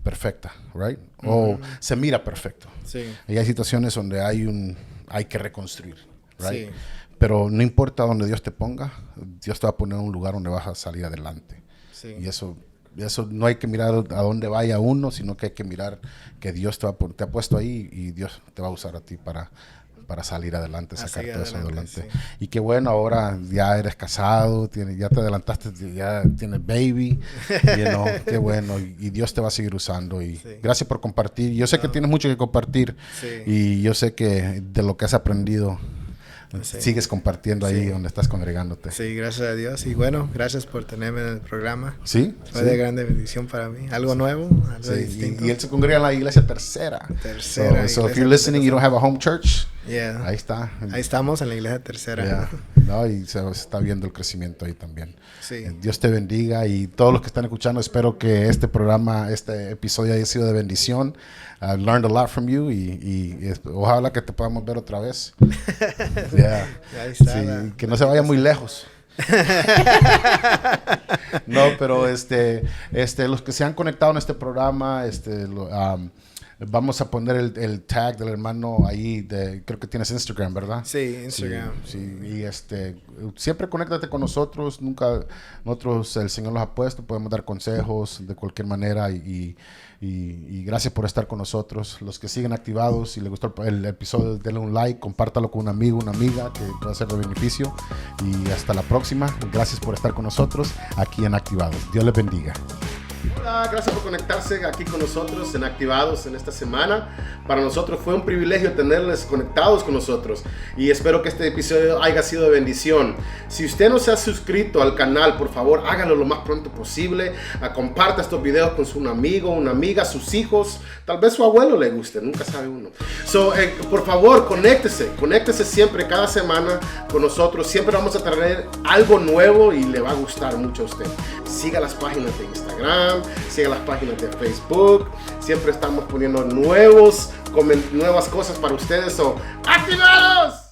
perfecta, right? O se mira perfecto. Sí. Y hay situaciones donde hay que reconstruir, right? Sí. Pero no importa donde Dios te ponga, Dios te va a poner en un lugar donde vas a salir adelante. Sí. Y eso no hay que mirar a dónde vaya uno, sino que hay que mirar que Dios te ha puesto ahí y Dios te va a usar a ti para salir adelante, sacar todo eso adelante. Sí. Y qué bueno, ahora ya eres casado, ya te adelantaste, ya tienes baby, qué bueno, y Dios te va a seguir usando. Y gracias por compartir. Yo sé que tienes mucho que compartir y yo sé que de lo que has aprendido, sigues compartiendo ahí donde estás congregándote. Sí, gracias a Dios. Y bueno, gracias por tenerme en el programa. Sí. Fue de grande bendición para mí. Algo nuevo, algo distinto. Y él se congrega en la iglesia tercera. So if you're listening, you don't have a home church, ahí está. Ahí estamos en la iglesia tercera. Yeah. No, y se está viendo el crecimiento ahí también. Sí. Dios te bendiga y todos los que están escuchando, espero que este episodio haya sido de bendición. I learned a lot from you y ojalá que te podamos ver otra vez. Yeah. Ahí está, que no se vaya muy lejos. No, pero los que se han conectado en este programa, vamos a poner el tag del hermano ahí, creo que tienes Instagram, ¿verdad? Sí, Instagram. Sí, y siempre conéctate con nosotros, nosotros el Señor los ha puesto, podemos dar consejos de cualquier manera y gracias por estar con nosotros. Los que siguen activados, si les gustó el episodio, denle un like, compártalo con un amigo, una amiga que pueda ser de beneficio y hasta la próxima. Gracias por estar con nosotros aquí en Activados. Dios les bendiga. Hola, gracias por conectarse aquí con nosotros en Activados en esta semana. Para nosotros fue un privilegio tenerles conectados con nosotros y espero que este episodio haya sido de bendición. Si usted no se ha suscrito al canal, por favor hágalo lo más pronto posible. Comparta estos videos con un amigo, una amiga, sus hijos, tal vez su abuelo le guste, nunca sabe uno. Por favor, conéctese siempre, cada semana con nosotros. Siempre vamos a traer algo nuevo y le va a gustar mucho a usted. Siga las páginas de Instagram, siga las páginas de Facebook. Siempre estamos poniendo nuevas cosas para ustedes. ¡Activados!